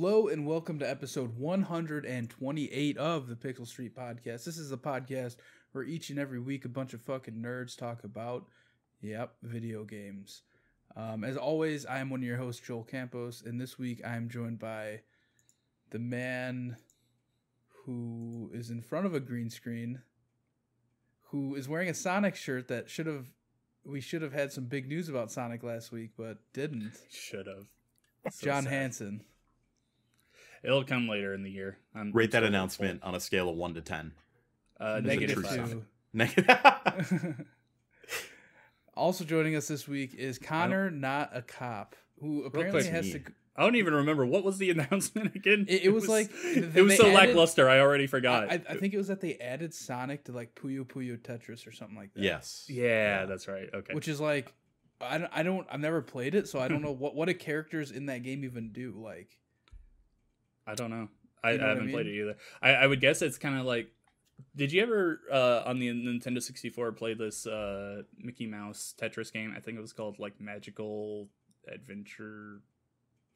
Hello and welcome to episode 128 of the Pixel Street Podcast. This is a podcast where each and every week a bunch of fucking nerds talk about, video games. As always, I am one of your hosts, Joel Campos, and this week I am joined by the man who is in front of a green screen, who is wearing a Sonic shirt that we should have had some big news about Sonic last week, but didn't. Should have. So John Hansen. It'll come later in the year. Rate that announcement on a scale of 1 to 10. -2. Negative. Also joining us this week is Connor, not a cop, who apparently has to. I don't even remember what was the announcement again. It was like it was so lackluster. I already forgot. I think it was that they added Sonic to like Puyo Puyo Tetris or something like that. Yes. Yeah, that's right. Okay. Which is like, I've never played it, so I don't know what do characters in that game even do. Like, I don't know. I haven't played it either. I would guess it's kind of like. Did you ever on the Nintendo 64 play this Mickey Mouse Tetris game? I think it was called like Magical Adventure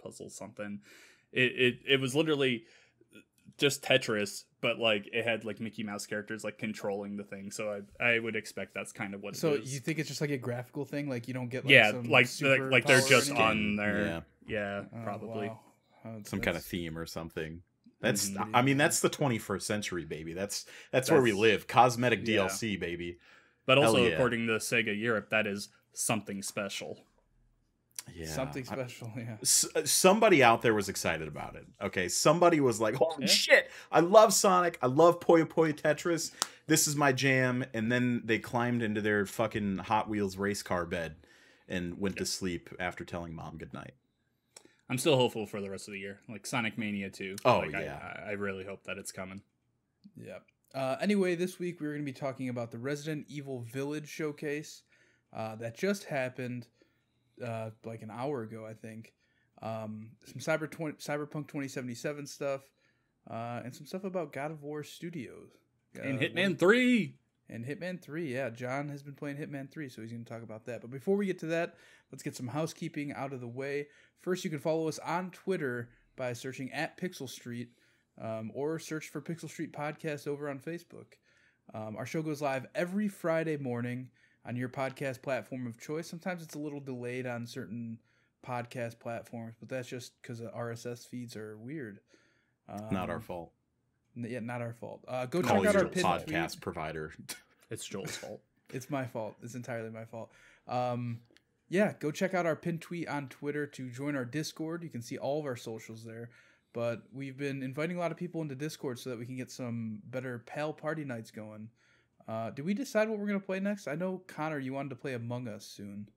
Puzzle something. It was literally just Tetris, but like it had like Mickey Mouse characters like controlling the thing. So I would expect that's kind of what it is. So you think it's just like a graphical thing? Like you don't get like they're just on there. Yeah, Oh, probably. wow. Some kind of theme or something. That's I mean that's the 21st century, baby. That's where we live. Cosmetic DLC, baby. But also according to Sega Europe, that is something special. Yeah. Something special, yeah. Somebody out there was excited about it. Okay, somebody was like, "Holy shit! I love Sonic. I love Puyo Puyo Tetris. This is my jam." And then they climbed into their fucking Hot Wheels race car bed and went to sleep after telling mom goodnight. I'm still hopeful for the rest of the year, like Sonic Mania 2. Oh, like, yeah. I really hope that it's coming. Yeah. Anyway, this week we're going to be talking about the Resident Evil Village showcase that just happened like an hour ago, I think. Some Cyberpunk 2077 stuff and some stuff about God of War Studios. And Hitman 3! And Hitman 3, yeah. John has been playing Hitman 3, so he's going to talk about that. But before we get to that, let's get some housekeeping out of the way. First, you can follow us on Twitter by searching @Pixel Street, or search for Pixel Street Podcast over on Facebook. Our show goes live every Friday morning on your podcast platform of choice. Sometimes it's a little delayed on certain podcast platforms, but that's just because the RSS feeds are weird. Not our fault. Yeah, not our fault. Go check out our podcast provider. It's Joel's fault. It's my fault. It's entirely my fault. Yeah, go check out our pinned tweet on Twitter to join our Discord. You can see all of our socials there. But we've been inviting a lot of people into Discord so that we can get some better PAL party nights going. Did we decide what we're going to play next? I know, Connor, you wanted to play Among Us soon.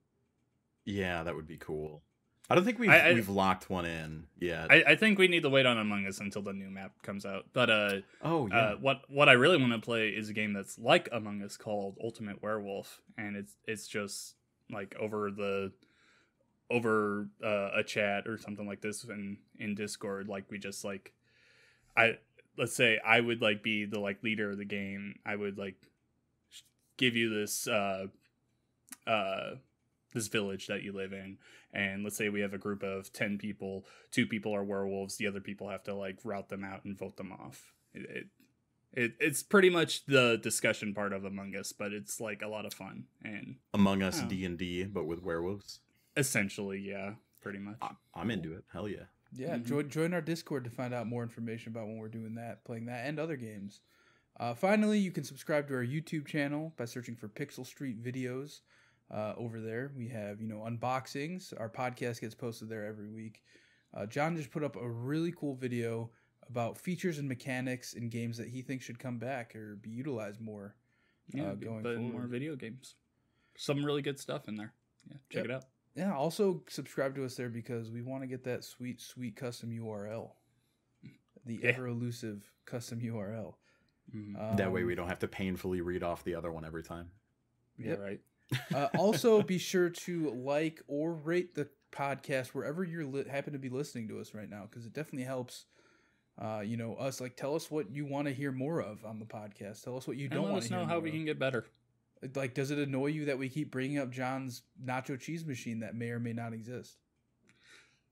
Yeah, that would be cool. I don't think we've locked one in yet. I think we need to wait on Among Us until the new map comes out. But what I really want to play is a game that's like Among Us called Ultimate Werewolf, and it's just like over a chat or something like this in Discord. Like we just like let's say I would like be the like leader of the game. I would like give you this this village that you live in, and let's say we have a group of 10 people, 2 people are werewolves, the other people have to like route them out and vote them off. It's pretty much the discussion part of Among Us, but it's like a lot of fun. And Among Us D&D, but with werewolves. Essentially, yeah, pretty much. I'm into it. Hell yeah. Yeah, join our Discord to find out more information about when we're doing that, playing that, and other games. Finally, you can subscribe to our YouTube channel by searching for Pixel Street Videos. Over there, we have unboxings. Our podcast gets posted there every week. John just put up a really cool video about features and mechanics in games that he thinks should come back or be utilized more. Going forward. More video games. Some really good stuff in there. Yeah, check it out. Yeah, also subscribe to us there because we want to get that sweet, sweet custom URL. The ever elusive custom URL. That way we don't have to painfully read off the other one every time. Yeah, right. Also, be sure to like or rate the podcast wherever you're happen to be listening to us right now, because it definitely helps. Us like tell us what you want to hear more of on the podcast. Tell us what you don't want to hear. Let us know how we can get better. Like, does it annoy you that we keep bringing up John's nacho cheese machine that may or may not exist?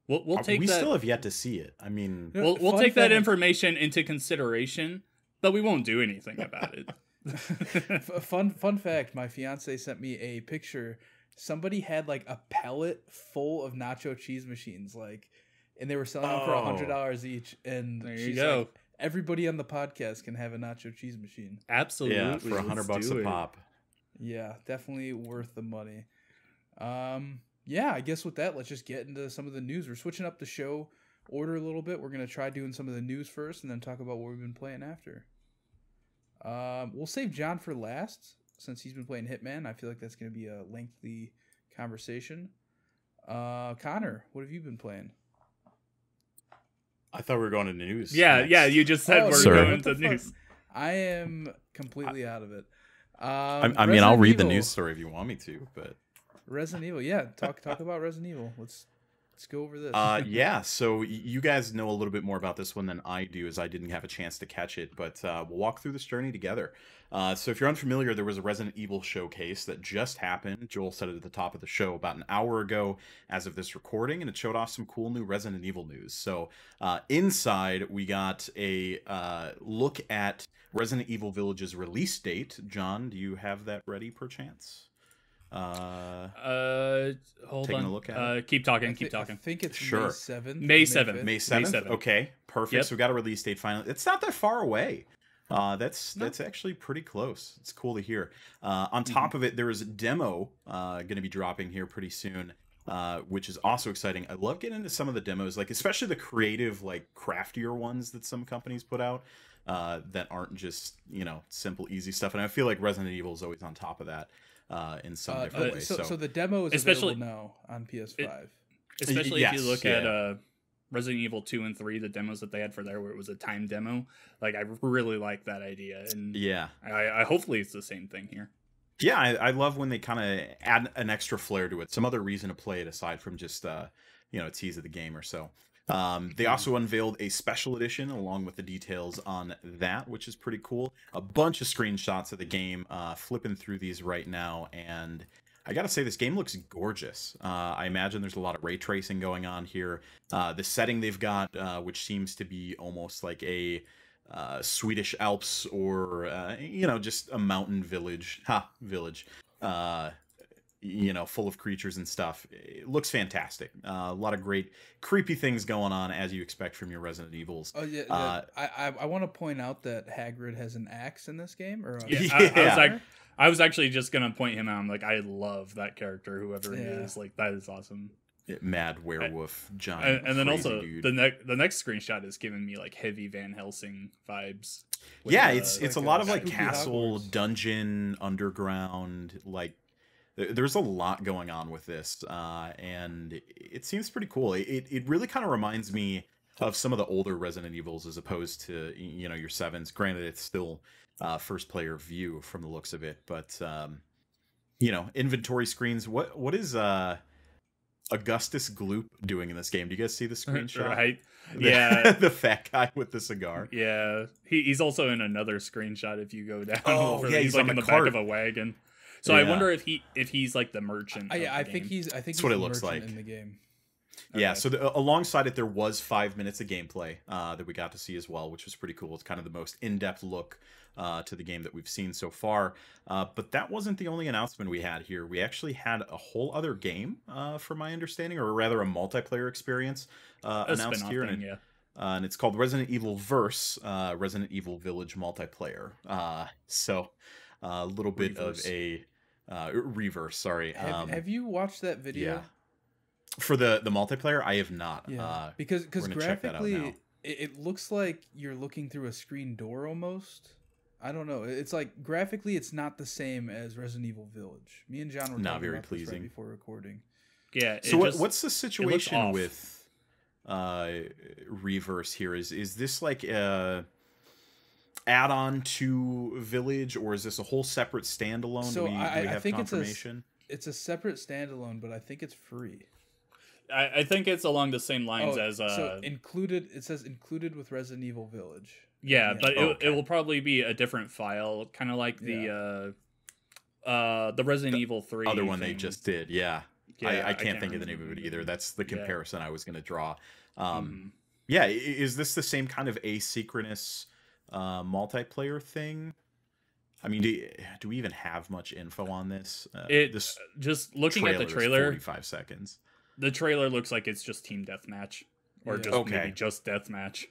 We'll take we that. still have yet to see it. I mean, we'll take that information into consideration, but we won't do anything about it. Fun fact: my fiance sent me a picture. Somebody had like a pallet full of nacho cheese machines, like, and they were selling them for $100 each. And there you go. Like, everybody on the podcast can have a nacho cheese machine. Absolutely, yeah, for $100 a pop. Yeah, definitely worth the money. Yeah, I guess with that, let's just get into some of the news. We're switching up the show order a little bit. We're gonna try doing some of the news first, and then talk about what we've been playing after. We'll save John for last since he's been playing Hitman. I feel like that's going to be a lengthy conversation. Connor, what have you been playing? I thought we were going to news. Yeah, next. you just said we're going to news. I am completely out of it. I mean, I'll read the news story if you want me to, but Resident Evil, yeah. Talk about Resident Evil. Let's go over this. Yeah, so you guys know a little bit more about this one than I do, as I didn't have a chance to catch it, but we'll walk through this journey together. So if you're unfamiliar, there was a Resident Evil showcase that just happened. Joel said it at the top of the show about an hour ago as of this recording, and it showed off some cool new Resident Evil news. So inside, we got a look at Resident Evil Village's release date. John, do you have that ready, perchance? Hold taking on. A look at keep talking. I think it's sure. May 7th. May 7th. Okay, perfect. Yep. So we got a release date finally. It's not that far away. That's actually pretty close. It's cool to hear. On top of it, there is a demo going to be dropping here pretty soon, which is also exciting. I love getting into some of the demos, like especially the creative, like craftier ones that some companies put out that aren't just simple, easy stuff. And I feel like Resident Evil is always on top of that. In some different ways. So the demo is available now on PS5. Especially if you look at Resident Evil 2 and 3, the demos that they had for there where it was a time demo. Like, I really like that idea. And yeah, I hopefully it's the same thing here. Yeah, I love when they kind of add an extra flair to it. Some other reason to play it aside from just, a tease of the game or so. They also unveiled a special edition along with the details on that, which is pretty cool. A bunch of screenshots of the game, flipping through these right now, and I gotta say, this game looks gorgeous. I imagine there's a lot of ray tracing going on here. The setting they've got, which seems to be almost like a Swedish Alps or, just a mountain village. Full of creatures and stuff. It looks fantastic. A lot of great creepy things going on, as you expect from your Resident Evils. Oh yeah, I want to point out that Hagrid has an axe in this game. Or I was actually just gonna point him out. I'm like, I love that character, whoever he is. Like, that is awesome. Mad werewolf giant. And then also dude. the next screenshot is giving me like heavy Van Helsing vibes. Yeah, it's a lot of like castle, Hogwarts. Dungeon, underground, like. There's a lot going on with this, and it seems pretty cool. It really kind of reminds me of some of the older Resident Evils as opposed to, your 7s. Granted, it's still first-player view from the looks of it, but, inventory screens. What is Augustus Gloop doing in this game? Do you guys see the screenshot? Right. Yeah. The fat guy with the cigar. Yeah. He's also in another screenshot if you go down. Oh, yeah, he's like in the cart. back of a wagon. So I wonder if he's like the merchant. I think he's That's what it looks like in the game. Yeah, so alongside it, there was 5 minutes of gameplay that we got to see as well, which was pretty cool. It's kind of the most in-depth look to the game that we've seen so far. But that wasn't the only announcement we had here. We actually had a whole other game, from my understanding, or rather a multiplayer experience announced here. And it's called Resident Evil Verse, Resident Evil Village Multiplayer. So a little bit of a reverse, sorry. Have you watched that video? Yeah. For the multiplayer, I have not. Yeah, because graphically, it looks like you're looking through a screen door almost. I don't know. It's like graphically, it's not the same as Resident Evil Village. Me and John were not talking very about pleasing this right before recording. Yeah. So what's the situation with Reverse here? Is this like a add-on to Village, or is this a whole separate standalone? So do we have think confirmation? It's a separate standalone, but I think it's free. I think it's along the same lines as so included. It says included with Resident Evil Village. Yeah, but it will probably be a different file, kind of like the Resident Evil 3 other one thing. they just did. Yeah. I can't think of the name of it either. That's the comparison I was going to draw. Mhm. Yeah, is this the same kind of asynchronous multiplayer thing? I mean, do we even have much info on this? This Just looking at the trailer, 45 seconds. The trailer looks like it's just team deathmatch, or just maybe just deathmatch.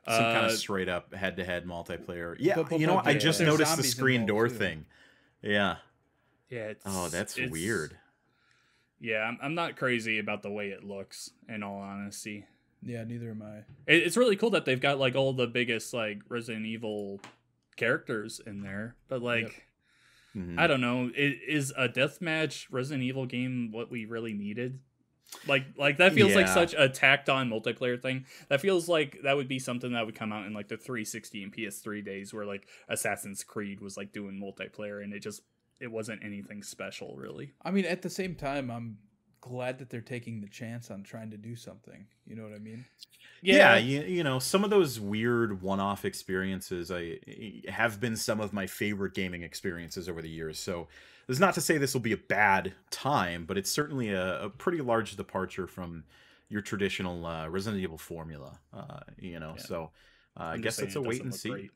Some kind of straight up head-to-head multiplayer. Yeah, I just there's noticed the zombies screen door involved, too. thing. Yeah. Yeah. That's weird. Yeah, I'm not crazy about the way it looks, in all honesty. Yeah, neither am I. It's really cool that they've got like all the biggest like Resident Evil characters in there, but like I don't know, is a deathmatch Resident Evil game what we really needed? Like that feels like such a tacked on multiplayer thing. That feels like that would be something that would come out in like the 360 and PS3 days, where like Assassin's Creed was like doing multiplayer, and it wasn't anything special really. I mean, at the same time, I'm glad that they're taking the chance on trying to do something. You know what I mean? Yeah, some of those weird one-off experiences have been some of my favorite gaming experiences over the years. So this is not to say this will be a bad time, but it's certainly a pretty large departure from your traditional Resident Evil formula. So I guess it's a wait and see. Great.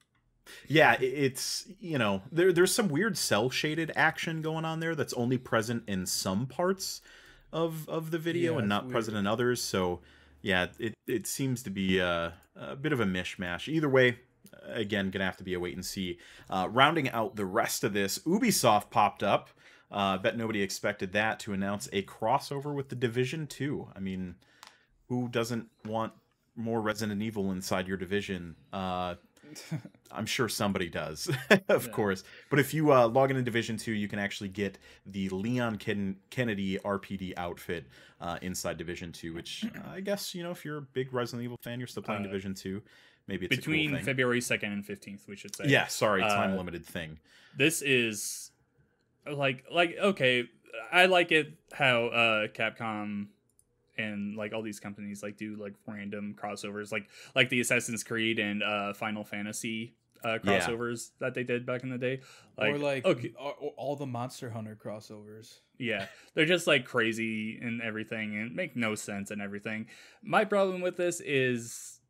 Yeah, it's there's some weird cell shaded action going on there that's only present in some parts of the video and not present in others. So yeah, it seems to be a bit of a mishmash. Either way, again, gonna have to be a wait and see. Rounding out the rest of this, Ubisoft popped up. Bet nobody expected that, to announce a crossover with The Division 2. I mean, who doesn't want more Resident Evil inside your Division? I'm sure somebody does, of course. But if you log into Division 2, you can actually get the Leon Kennedy RPD outfit inside Division 2, which I guess, if you're a big Resident Evil fan, you're still playing Division 2. Maybe it's between a cool thing. February 2nd and 15th, we should say. Yeah, sorry, time-limited thing. This is, okay, I like it how Capcom and like all these companies like do like random crossovers, like the Assassin's Creed and Final Fantasy crossovers that they did back in the day, all the Monster Hunter crossovers. Yeah, they're just like crazy and everything and make no sense and everything. My problem with this is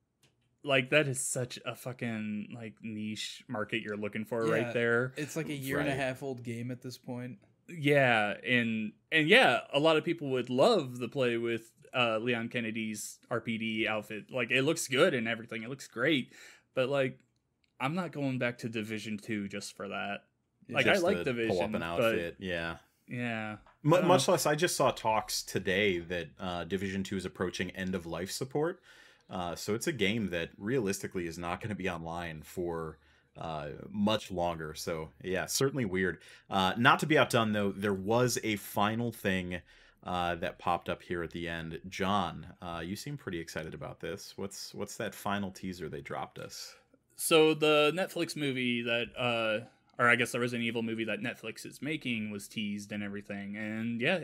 like that is such a fucking like niche market you're looking for right there. It's like a year and a half old game at this point. Yeah, and yeah, a lot of people would love the play with Leon Kennedy's RPD outfit. Like, it looks good and everything. It looks great, but like, I'm not going back to Division 2 just for that. Like, I like Division, pull up an outfit, yeah. Much less, I just saw talks today that Division 2 is approaching end of life support. So it's a game that realistically is not going to be online for much longer. So yeah, certainly weird. Not to be outdone though, there was a final thing that popped up here at the end. John, you seem pretty excited about this. What's that final teaser they dropped us? So the Netflix movie that or I guess the Resident Evil movie that Netflix is making was teased and everything, and yeah,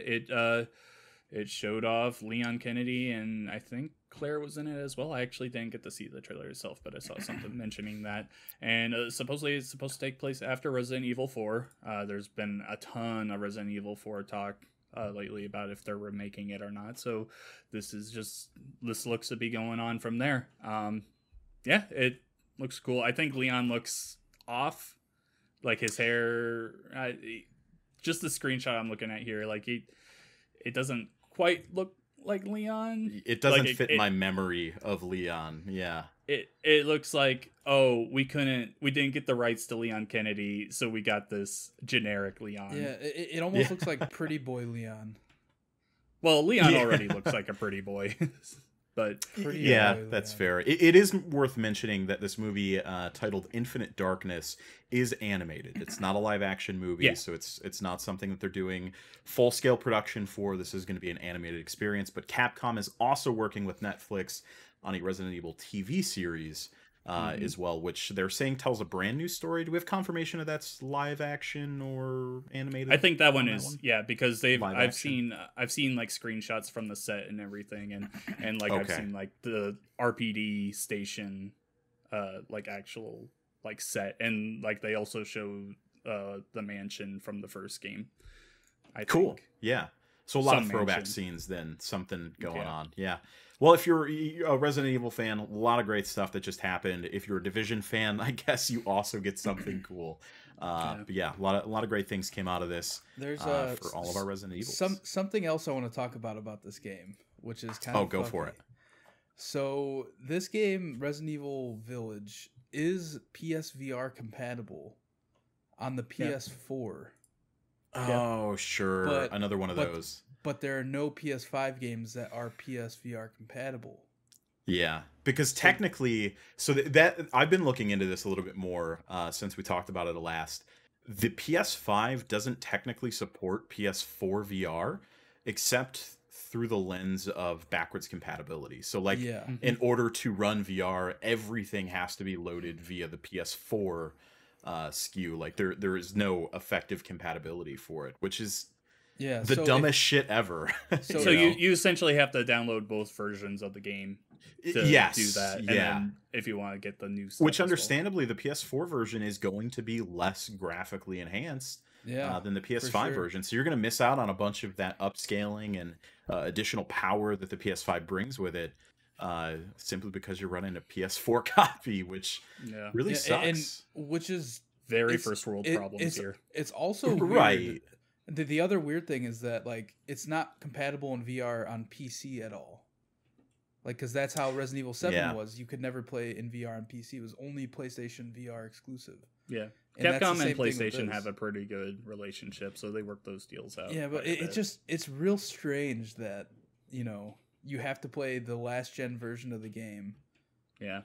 it showed off Leon Kennedy, and I think Claire was in it as well. I actually didn't get to see the trailer itself, but I saw something mentioning that. And supposedly it's supposed to take place after Resident Evil 4. There's been a ton of Resident Evil 4 talk lately about if they're remaking it or not. So this looks to be going on from there. Yeah, it looks cool. I think Leon looks off. Like his hair, just the screenshot I'm looking at here, like it doesn't quite look like Leon. It doesn't fit my memory of Leon. Yeah. It looks like, we didn't get the rights to Leon Kennedy, so we got this generic Leon. Yeah, it almost looks like Pretty Boy Leon. Well, Leon already looks like a pretty boy. But that's fair. It is worth mentioning that this movie titled Infinite Darkness is animated. It's not a live action movie, so it's not something that they're doing full scale production for. This is going to be an animated experience. But Capcom is also working with Netflix on a Resident Evil TV series as well, which they're saying tells a brand new story. Do we have confirmation of that's live action or animated? I think that one is because I've seen like screenshots from the set and everything, and like I've seen like the RPD station like actual like set, and like they also show the mansion from the first game. I think. Yeah. So a lot of throwback scenes, then something going on. Yeah. Well, if you're a Resident Evil fan, a lot of great stuff that just happened. If you're a Division fan, I guess you also get something cool. But yeah, a lot of great things came out of this. There's for all of our Resident Evils. Something else I want to talk about this game, which is kind of go for it. So this game, Resident Evil Village, is PSVR compatible on the PS4. Oh, sure. Another one of those. But there are no PS5 games that are PSVR compatible. Yeah, because technically, so that I've been looking into this a little bit more since we talked about it last. The PS5 doesn't technically support PS4 VR, except through the lens of backwards compatibility. So, like, in order to run VR, everything has to be loaded via the PS4 SKU. Like, there is no effective compatibility for it, which is the dumbest shit ever. So you essentially have to download both versions of the game to do that. And then if you want to get the new stuff. Which understandably, the PS4 version is going to be less graphically enhanced than the PS5 version. So you're going to miss out on a bunch of that upscaling and additional power that the PS5 brings with it. Simply because you're running a PS4 copy, which really sucks. And which is very first world problems here. It's also weird. The other weird thing is that, like, it's not compatible in VR on PC at all. Like, because that's how Resident Evil 7 was. You could never play in VR on PC. It was only PlayStation VR exclusive. Yeah. Capcom and PlayStation have a pretty good relationship, so they work those deals out. Yeah, but it's real strange that, you know, you have to play the last gen version of the game. Yeah.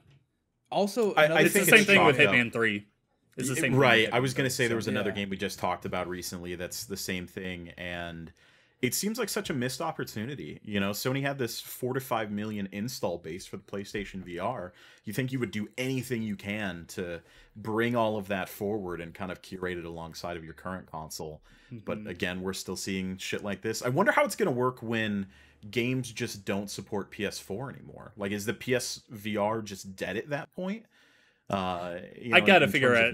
Also, I think it's the same thing with Hitman 3. It's the same right. I was going to say there was another game we just talked about recently that's the same thing, and it seems like such a missed opportunity. You know, Sony had this 4 to 5 million install base for the PlayStation VR. You think you would do anything you can to bring all of that forward and kind of curate it alongside of your current console. But again, we're still seeing shit like this. I wonder how it's going to work when games just don't support PS4 anymore. Like, is the PSVR just dead at that point? I gotta figure out.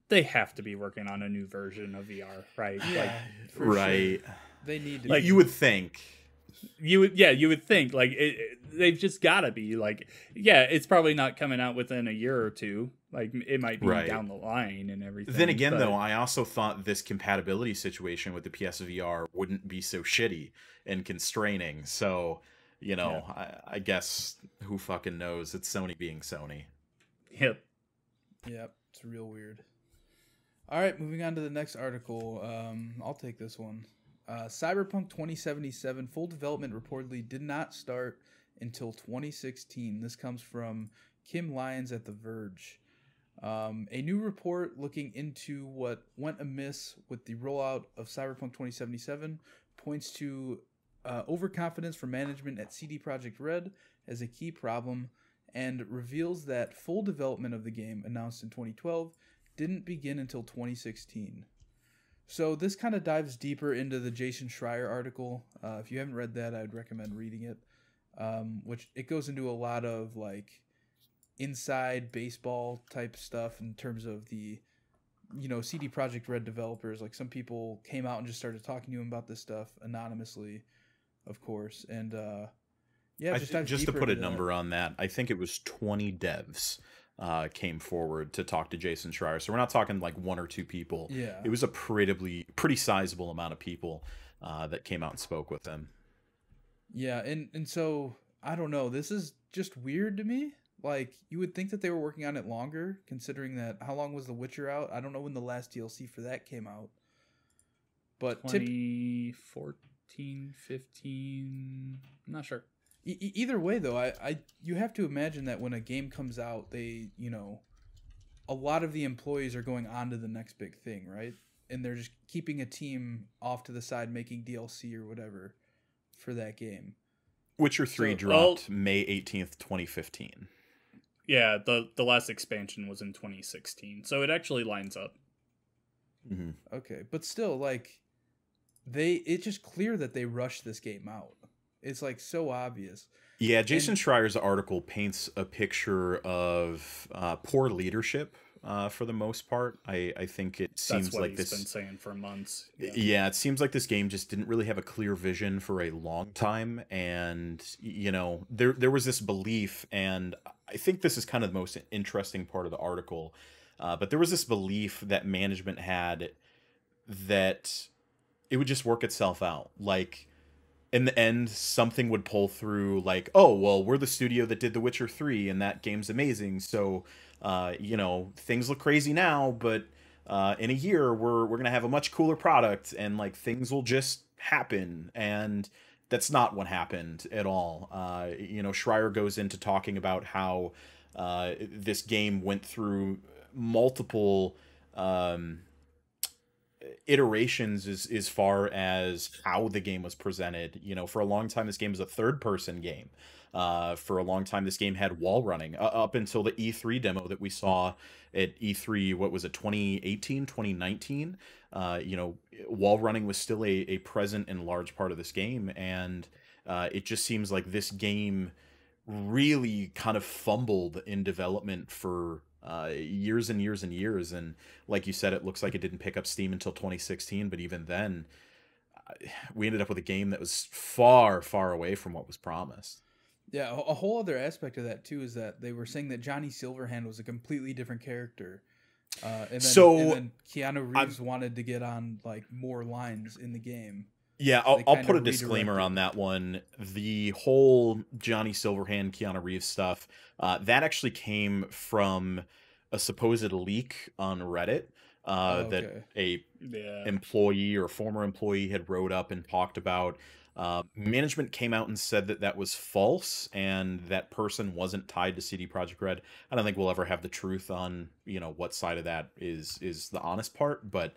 They have to be working on a new version of VR, right? Yeah, right. Sure. They need to. Like, you would think. You would think. Like, they've just gotta be. Like, it's probably not coming out within a year or two. Like, it might be down the line and everything. Then again, though, I also thought this compatibility situation with the PSVR wouldn't be so shitty and constraining. So, you know, I guess who fucking knows? It's Sony being Sony. Yep, it's real weird. All right, moving on to the next article. I'll take this one. Cyberpunk 2077 full development reportedly did not start until 2016. This comes from Kim Lyons at The Verge. A new report looking into what went amiss with the rollout of Cyberpunk 2077 points to overconfidence from management at CD Projekt Red as a key problem, and reveals that full development of the game, announced in 2012, didn't begin until 2016. So this kind of dives deeper into the Jason Schreier article. If you haven't read that, I would recommend reading it. Which it goes into a lot of, like, inside baseball type stuff in terms of the, you know, CD Projekt Red developers. Like, some people came out and just started talking to him about this stuff anonymously, of course, and just to put a number on that, I think it was 20 devs came forward to talk to Jason Schreier. So we're not talking like one or two people. Yeah, it was a pretty sizable amount of people that came out and spoke with them. Yeah, and so I don't know. This is just weird to me. Like, you would think that they were working on it longer, considering that how long was The Witcher out? I don't know when the last DLC for that came out. But 2014, 15, I'm not sure. Either way, though, you have to imagine that when a game comes out, they, you know, a lot of the employees are going on to the next big thing, right? And they're just keeping a team off to the side making DLC or whatever for that game. Witcher 3 dropped May 18th, 2015. Yeah, the last expansion was in 2016, so it actually lines up. Mm-hmm. Okay, but still, like, it's just clear that they rushed this game out. It's, like, so obvious. Yeah, Jason Schreier's article paints a picture of poor leadership for the most part. I think it seems That's what like he's this been saying for months. Yeah, it seems like this game just didn't really have a clear vision for a long time, and you know, there was this belief, and I think this is kind of the most interesting part of the article. But there was this belief that management had that it would just work itself out. Like in the end, something would pull through. Like, oh well, we're the studio that did The Witcher 3, and that game's amazing. So, you know, things look crazy now, but in a year we're gonna have a much cooler product, and like things will just happen. And that's not what happened at all. You know, Schreier goes into talking about how this game went through multiple iterations as far as how the game was presented. You know, for a long time this game was a third person game. For a long time this game had wall running up until the E3 demo that we saw at E3, what was it, 2018, 2019. You know, wall running was still a present and large part of this game, and it just seems like this game really kind of fumbled in development for years and years and years. And like you said, it looks like it didn't pick up steam until 2016, but even then we ended up with a game that was far, far away from what was promised. Yeah, a whole other aspect of that too is that they were saying that Johnny Silverhand was a completely different character. And then Keanu Reeves wanted to get on like more lines in the game. Yeah, I'll put a disclaimer on that one. The whole Johnny Silverhand, Keanu Reeves stuff, that actually came from a supposed leak on Reddit that a employee or former employee had wrote up and talked about. Management came out and said that that was false, and that person wasn't tied to CD Projekt Red. I don't think we'll ever have the truth on, you know, what side of that is the honest part, but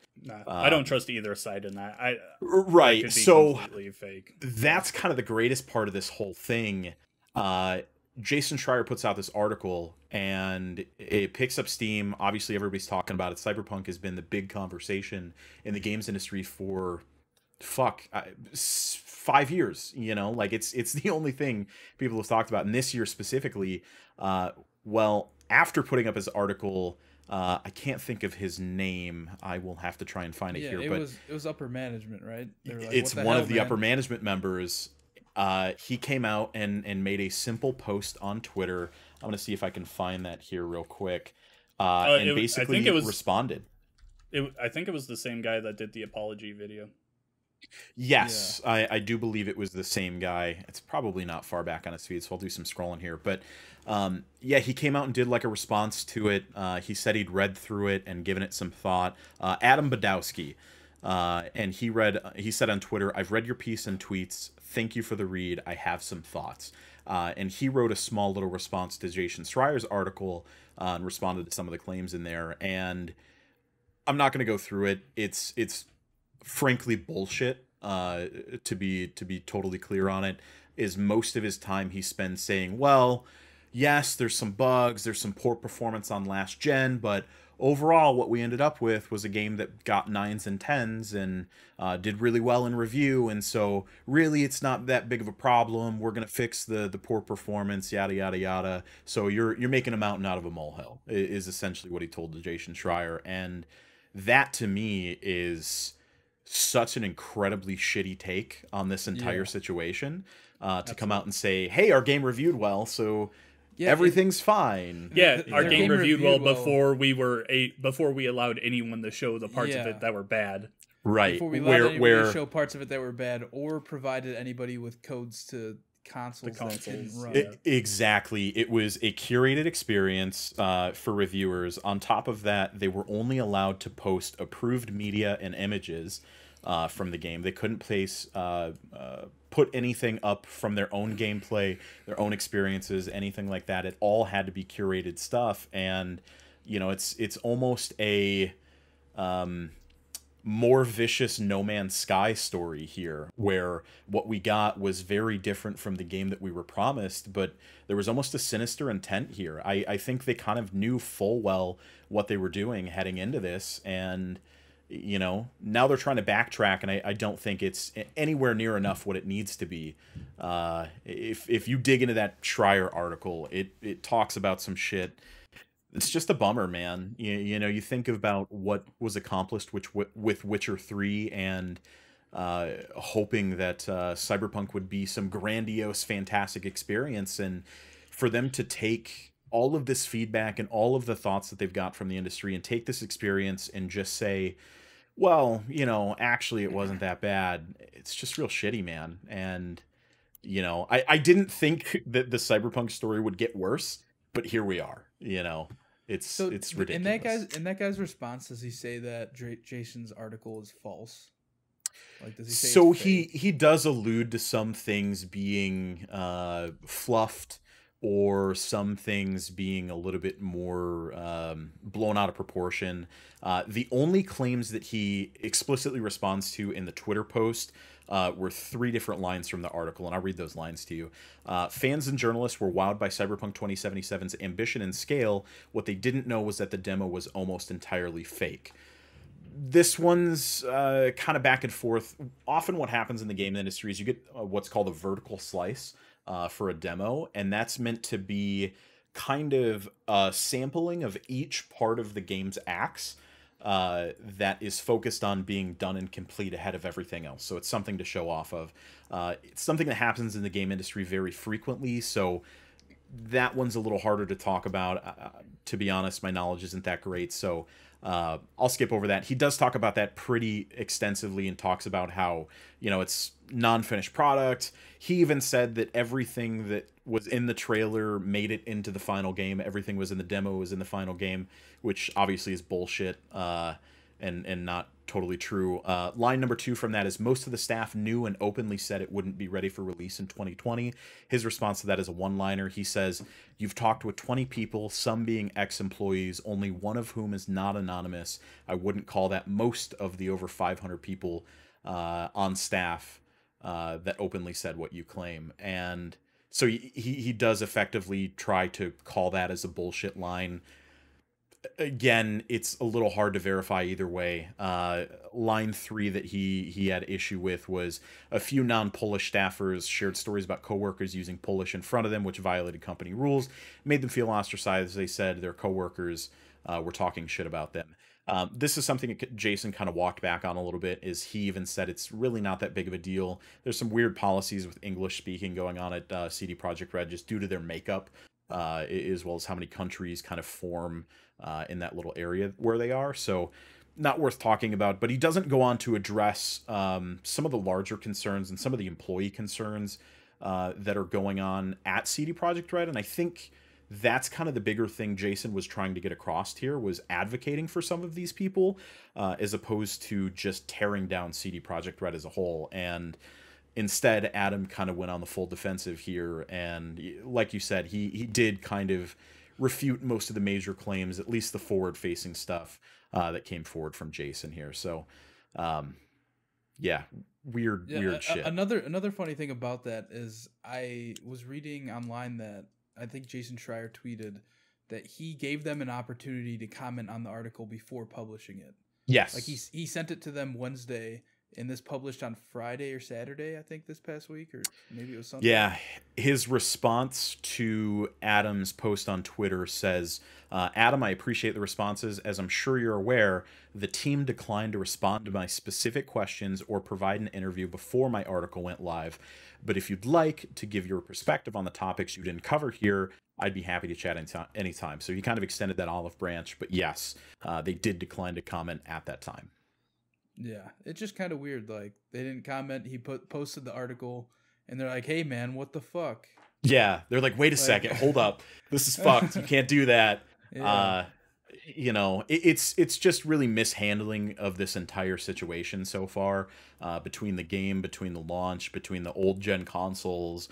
I don't trust either side in that. Right. That could be so completely fake. That's kind of the greatest part of this whole thing. Jason Schreier puts out this article and it picks up steam. Obviously everybody's talking about it. Cyberpunk has been the big conversation in the games industry for 5 years, you know, like it's the only thing people have talked about. And this year specifically, well, after putting up his article, I can't think of his name. I will have to try and find it here. It was upper management, right? Like, it's one of the upper management members. He came out and made a simple post on Twitter. I'm gonna see if I can find that here real quick. And basically responded. I think it was the same guy that did the apology video. Yes, yeah. I do believe it was the same guy. It's probably not far back on his feed, so I'll do some scrolling here. But yeah, he came out and did like a response to it. He said he'd read through it and given it some thought. Adam Badowski, and he said on Twitter, "I've read your piece and tweets. Thank you for the read. I have some thoughts." And he wrote a small little response to Jason Schreier's article and responded to some of the claims in there. And I'm not going to go through it. It's frankly bullshit, to be totally clear on it. Is most of his time he spends saying, well, yes, there's some bugs, there's some poor performance on last gen, but overall what we ended up with was a game that got 9s and 10s and did really well in review, and so really it's not that big of a problem. We're gonna fix the poor performance, yada yada yada. So you're making a mountain out of a molehill is essentially what he told the Jason Schreier. And that to me is such an incredibly shitty take on this entire situation, to come out and say, hey, our game reviewed well, so everything's fine. Yeah, our game reviewed well before we allowed anyone to show the parts of it that were bad. Right. Before we allowed anybody to show parts of it that were bad, or provided anybody with codes to consoles. That can run. Exactly. It was a curated experience for reviewers. On top of that, they were only allowed to post approved media and images from the game. They couldn't put anything up from their own gameplay, their own experiences, anything like that. It all had to be curated stuff. And, you know, it's almost a more vicious No Man's Sky story here, where what we got was very different from the game that we were promised, but there was almost a sinister intent here. I think they kind of knew full well what they were doing heading into this, and, you know, now they're trying to backtrack, and I don't think it's anywhere near enough what it needs to be. If you dig into that Schreier article, it talks about some shit It's just a bummer, man. You know, you think about what was accomplished with Witcher 3 and hoping that Cyberpunk would be some grandiose, fantastic experience. And for them to take all of this feedback and all of the thoughts that they've got from the industry and take this experience and just say, well, you know, actually it wasn't that bad. It's just real shitty, man. And, you know, I didn't think that the Cyberpunk story would get worse, but here we are, you know. It's ridiculous. In that guy's response, does he say that Jason's article is false? Like, does he say so he does allude to some things being fluffed, or some things being a little bit more blown out of proportion. The only claims that he explicitly responds to in the Twitter post were 3 different lines from the article, and I'll read those lines to you. Fans and journalists were wowed by Cyberpunk 2077's ambition and scale. What they didn't know was that the demo was almost entirely fake. This one's kind of back and forth. Often what happens in the game industry is you get what's called a vertical slice for a demo, and that's meant to be kind of a sampling of each part of the game's acts that is focused on being done and complete ahead of everything else. So it's something to show off of. It's something that happens in the game industry very frequently, so that one's a little harder to talk about. To be honest, my knowledge isn't that great, so I'll skip over that. He does talk about that pretty extensively and talks about how, you know, it's non-finished product. He even said that everything that was in the trailer made it into the final game. Everything was in the demo was in the final game, which obviously is bullshit and not totally true. Line number 2 from that is, most of the staff knew and openly said it wouldn't be ready for release in 2020. His response to that is a one-liner. He says, "You've talked with 20 people, some being ex-employees, only one of whom is not anonymous. I wouldn't call that most of the over 500 people on staff that openly said what you claim." And so he does effectively try to call that as a bullshit line. Again, it's a little hard to verify either way. Line 3 that he had issue with was, a few non-Polish staffers shared stories about coworkers using Polish in front of them, which violated company rules, made them feel ostracized. They said their coworkers were talking shit about them. This is something that Jason kind of walked back on a little bit, is he even said it's really not that big of a deal. There's some weird policies with English speaking going on at CD Projekt Red just due to their makeup, as well as how many countries kind of form in that little area where they are. So not worth talking about, but he doesn't go on to address some of the larger concerns and some of the employee concerns that are going on at CD Projekt Red. And I think that's kind of the bigger thing Jason was trying to get across here, was advocating for some of these people as opposed to just tearing down CD Projekt Red as a whole. And instead, Adam kind of went on the full defensive here. And like you said, he did kind of refute most of the major claims, at least the forward-facing stuff that came forward from Jason here. So, yeah, weird shit. Another funny thing about that is, I was reading online that I think Jason Schreier tweeted that he gave them an opportunity to comment on the article before publishing it. Yes. Like he sent it to them Wednesday, and this published on Friday or Saturday, I think, this past week, or maybe it was Sunday. Yeah, his response to Adam's post on Twitter says, Adam, I appreciate the responses. As I'm sure you're aware, the team declined to respond to my specific questions or provide an interview before my article went live. But if you'd like to give your perspective on the topics you didn't cover here, I'd be happy to chat anytime. So he kind of extended that olive branch. But yes, they did decline to comment at that time. Yeah, it's just kind of weird. Like, they didn't comment. He posted the article, and they're like, "Hey, man, what the fuck?" Yeah, they're like, "Wait a second, hold up, this is fucked. You can't do that." Yeah. You know, it's just really mishandling of this entire situation so far, between the game, between the launch, between the old gen consoles,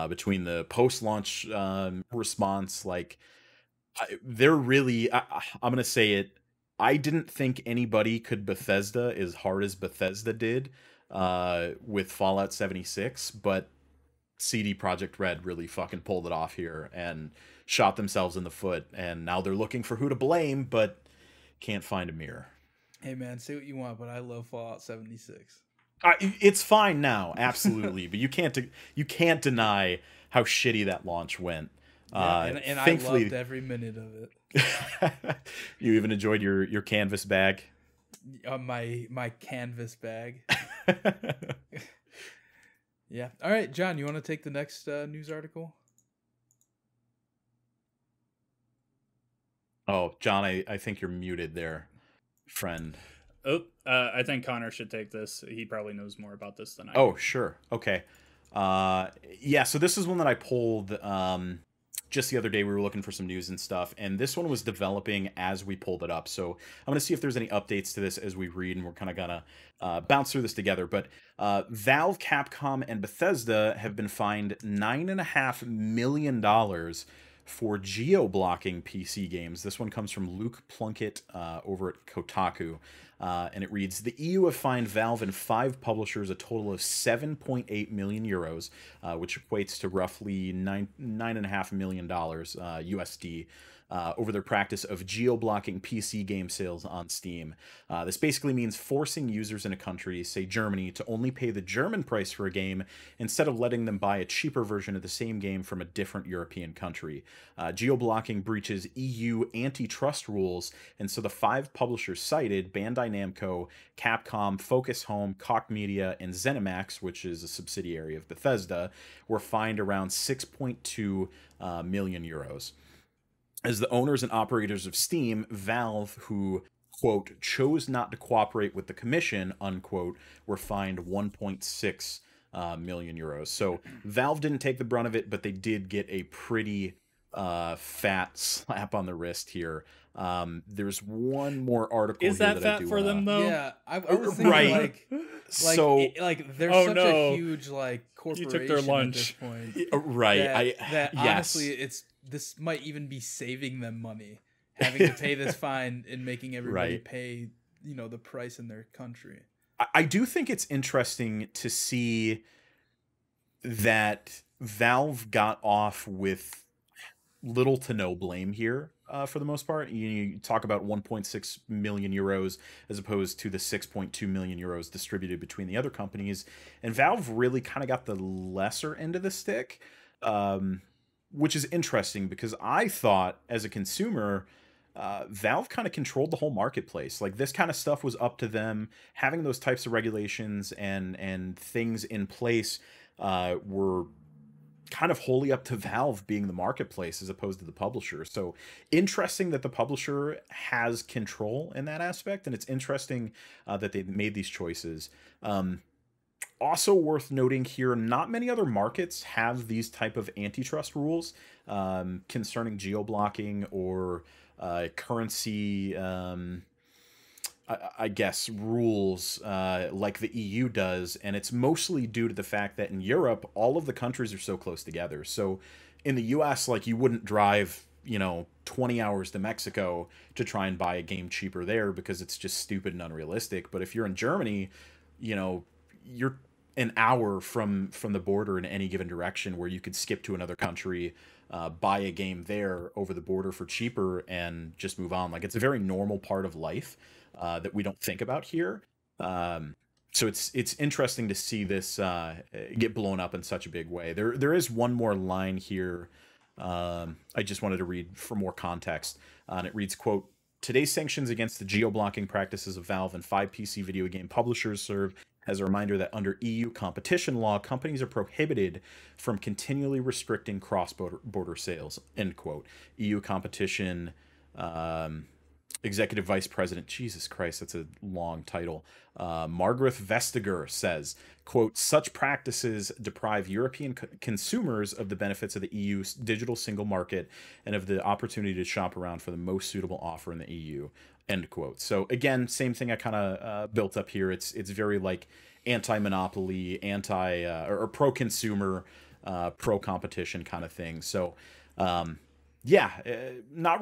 between the post-launch response. Like, they're really, I'm gonna say it, I didn't think anybody could Bethesda as hard as Bethesda did with Fallout 76, but CD Projekt Red really fucking pulled it off here and shot themselves in the foot, and now they're looking for who to blame, but can't find a mirror. Hey man, say what you want, but I love Fallout 76. It's fine now, absolutely, but you can't deny how shitty that launch went. Yeah, and thankfully, I loved every minute of it. You even enjoyed your canvas bag. My canvas bag. Yeah. All right, John, you want to take the next news article? Oh, John, I think you're muted there, friend. Oh, I think Connor should take this. He probably knows more about this than I do. Oh, sure. Okay. Yeah, so this is one that I pulled just the other day. We were looking for some news and stuff, and this one was developing as we pulled it up. So I'm going to see if there's any updates to this as we read, and we're kind of going to bounce through this together. But Valve, Capcom, and Bethesda have been fined $9.5 million for geo-blocking PC games. This one comes from Luke Plunkett over at Kotaku. And it reads, the EU have fined Valve and 5 publishers a total of 7.8 million euros, which equates to roughly $9.5 million USD, over their practice of geo-blocking PC game sales on Steam. This basically means forcing users in a country, say Germany, to only pay the German price for a game instead of letting them buy a cheaper version of the same game from a different European country. Geo-blocking breaches EU antitrust rules, and so the 5 publishers cited, Bandai Namco, Capcom, Focus Home, Koch Media, and ZeniMax, which is a subsidiary of Bethesda, were fined around 6.2 million euros. As the owners and operators of Steam, Valve, who, quote, chose not to cooperate with the commission, unquote, were fined 1.6 million euros. So Valve didn't take the brunt of it, but they did get a pretty fat slap on the wrist here. There's one more article. Is that fat for them though? Yeah, I was thinking right. So they're such a huge corporation. You took their lunch. At this point. Right. That yes. honestly, this might even be saving them money, having to pay this fine and making everybody pay, the price in their country. I do think it's interesting to see that Valve got off with little to no blame here. For the most part, you talk about 1.6 million euros as opposed to the 6.2 million euros distributed between the other companies, and Valve really kind of got the lesser end of the stick, which is interesting because I thought as a consumer, Valve kind of controlled the whole marketplace. Like, this kind of stuff was up to them. Having those types of regulations and things in place were kind of wholly up to Valve being the marketplace as opposed to the publisher. So interesting that the publisher has control in that aspect, and it's interesting that they made these choices. Also worth noting here, not many other markets have these type of antitrust rules concerning geo-blocking or currency I guess rules like the EU does, and it's mostly due to the fact that in Europe all of the countries are so close together. So in the US, you wouldn't drive 20 hours to Mexico to try and buy a game cheaper there because it's just stupid and unrealistic. But if you're in Germany, you're an hour from the border in any given direction where you could skip to another country, buy a game there over the border for cheaper and just move on. It's a very normal part of life that we don't think about here. So it's interesting to see this get blown up in such a big way. There is one more line here I just wanted to read for more context. And it reads, quote, today's sanctions against the geo-blocking practices of Valve and 5 PC video game publishers serve as a reminder that under EU competition law, companies are prohibited from continually restricting cross-border sales, end quote. EU competition Executive Vice President, Jesus Christ, that's a long title, Margaret Vestager says, quote, such practices deprive European consumers of the benefits of the EU's digital single market and of the opportunity to shop around for the most suitable offer in the EU, end quote. So again, same thing I kind of built up here. It's very anti-monopoly, or pro-consumer, pro-competition kind of thing. So not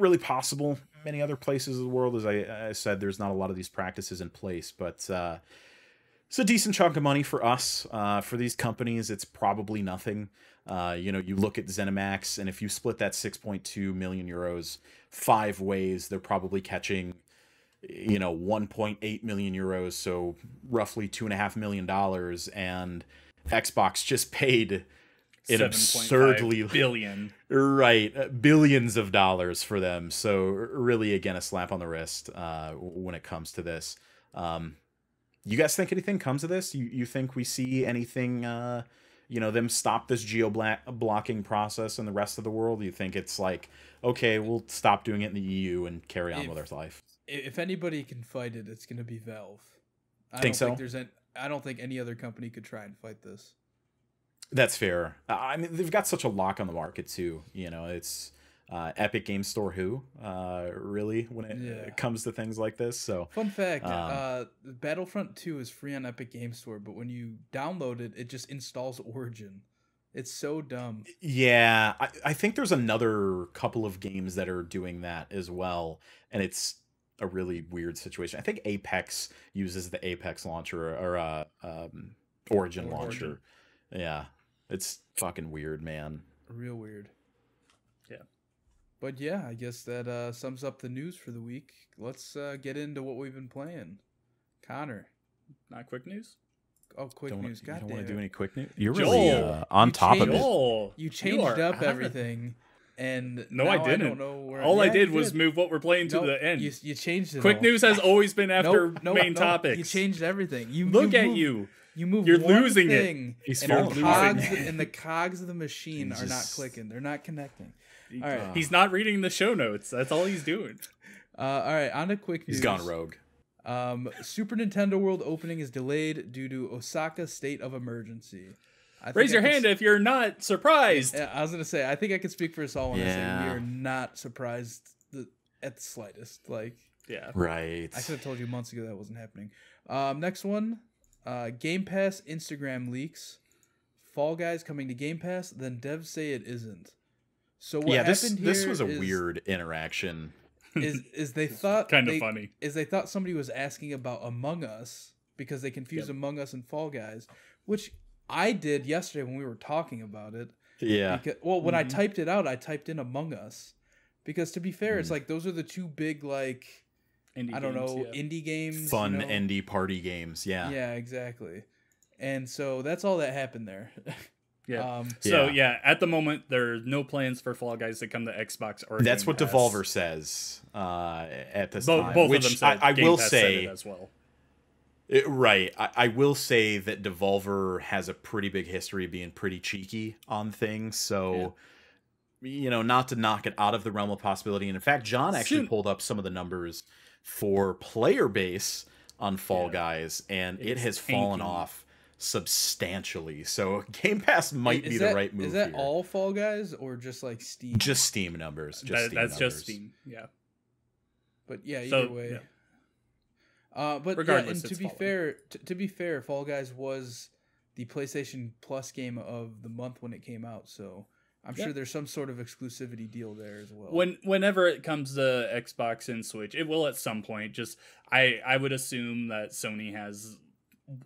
really possible many other places of the world. As I said, there's not a lot of these practices in place, but it's a decent chunk of money for us. For these companies, it's probably nothing. You look at ZeniMax, and if you split that 6.2 million euros 5 ways, they're probably catching 1.8 million euros, so roughly $2.5 million, and Xbox just paid an absurdly billion, right, billions of dollars for them. So really, again, a slap on the wrist when it comes to this. You guys think anything comes of this? You think we see anything? Them stop this blocking process in the rest of the world? You think it's like, okay, we'll stop doing it in the EU and carry on with our life? If anybody can fight it, it's going to be Valve. I don't think any other company could try and fight this. That's fair. I mean, they've got such a lock on the market too. It's Epic Games Store really when it comes to things like this. So fun fact, Battlefront 2 is free on Epic Games Store, but when you download it, it just installs Origin. It's so dumb. Yeah, I think there's another couple of games that are doing that as well, and it's a really weird situation. I think Apex uses the Apex launcher or Origin launcher. Yeah, it's fucking weird, man. Real weird. Yeah. But yeah, I guess that sums up the news for the week. Let's get into what we've been playing. Connor. Not quick news? Oh, quick news. God damn it. You don't want to do any quick news? You're Joel, really on top of it. You changed up everything. And no, I didn't. I don't know where, all I did was move what we're playing to the end. You changed it. Quick news has always been after main topics. You changed everything. You move. You're one losing thing, it. And the cogs of the machine are not clicking. They're not connecting. All right. He's not reading the show notes. That's all he's doing. All right. On to quick news. He's gone rogue. Super Nintendo World opening is delayed due to Osaka state of emergency. Raise your hand if you're not surprised. I was gonna say, I think I can speak for us all when I say we are not surprised at the slightest. Like, yeah, right. I could have told you months ago that wasn't happening. Next one, Game Pass Instagram leaks. Fall Guys coming to Game Pass, then devs say it isn't. So what happened here? This was a weird interaction. Is they thought kind of funny. They thought somebody was asking about Among Us because they confused Among Us and Fall Guys, which I did yesterday when we were talking about it. Yeah. When I typed it out, I typed in Among Us because, to be fair, it's like those are the two big indie games, fun indie party games. Yeah. Yeah, exactly. And so that's all that happened there. Yeah. At the moment, there are no plans for Fall Guys to come to Xbox or that's Game what Pass. Devolver says at this time. Both which of them said I Game will Pass say said it as well. Right. I will say that Devolver has a pretty big history of being pretty cheeky on things. So, not to knock it out of the realm of possibility. And in fact, John actually pulled up some of the numbers for player base on Fall Guys, and it has fallen off substantially. So Game Pass might be the right move. Is that here. all Fall Guys or just like Steam? Just Steam numbers. Just Steam. Yeah. But yeah, either way. Yeah. But regardless, and to be fair, Fall Guys was the PlayStation Plus game of the month when it came out, so I'm sure there's some sort of exclusivity deal there as well. Whenever it comes to Xbox and Switch, it will at some point. Just I would assume that Sony has,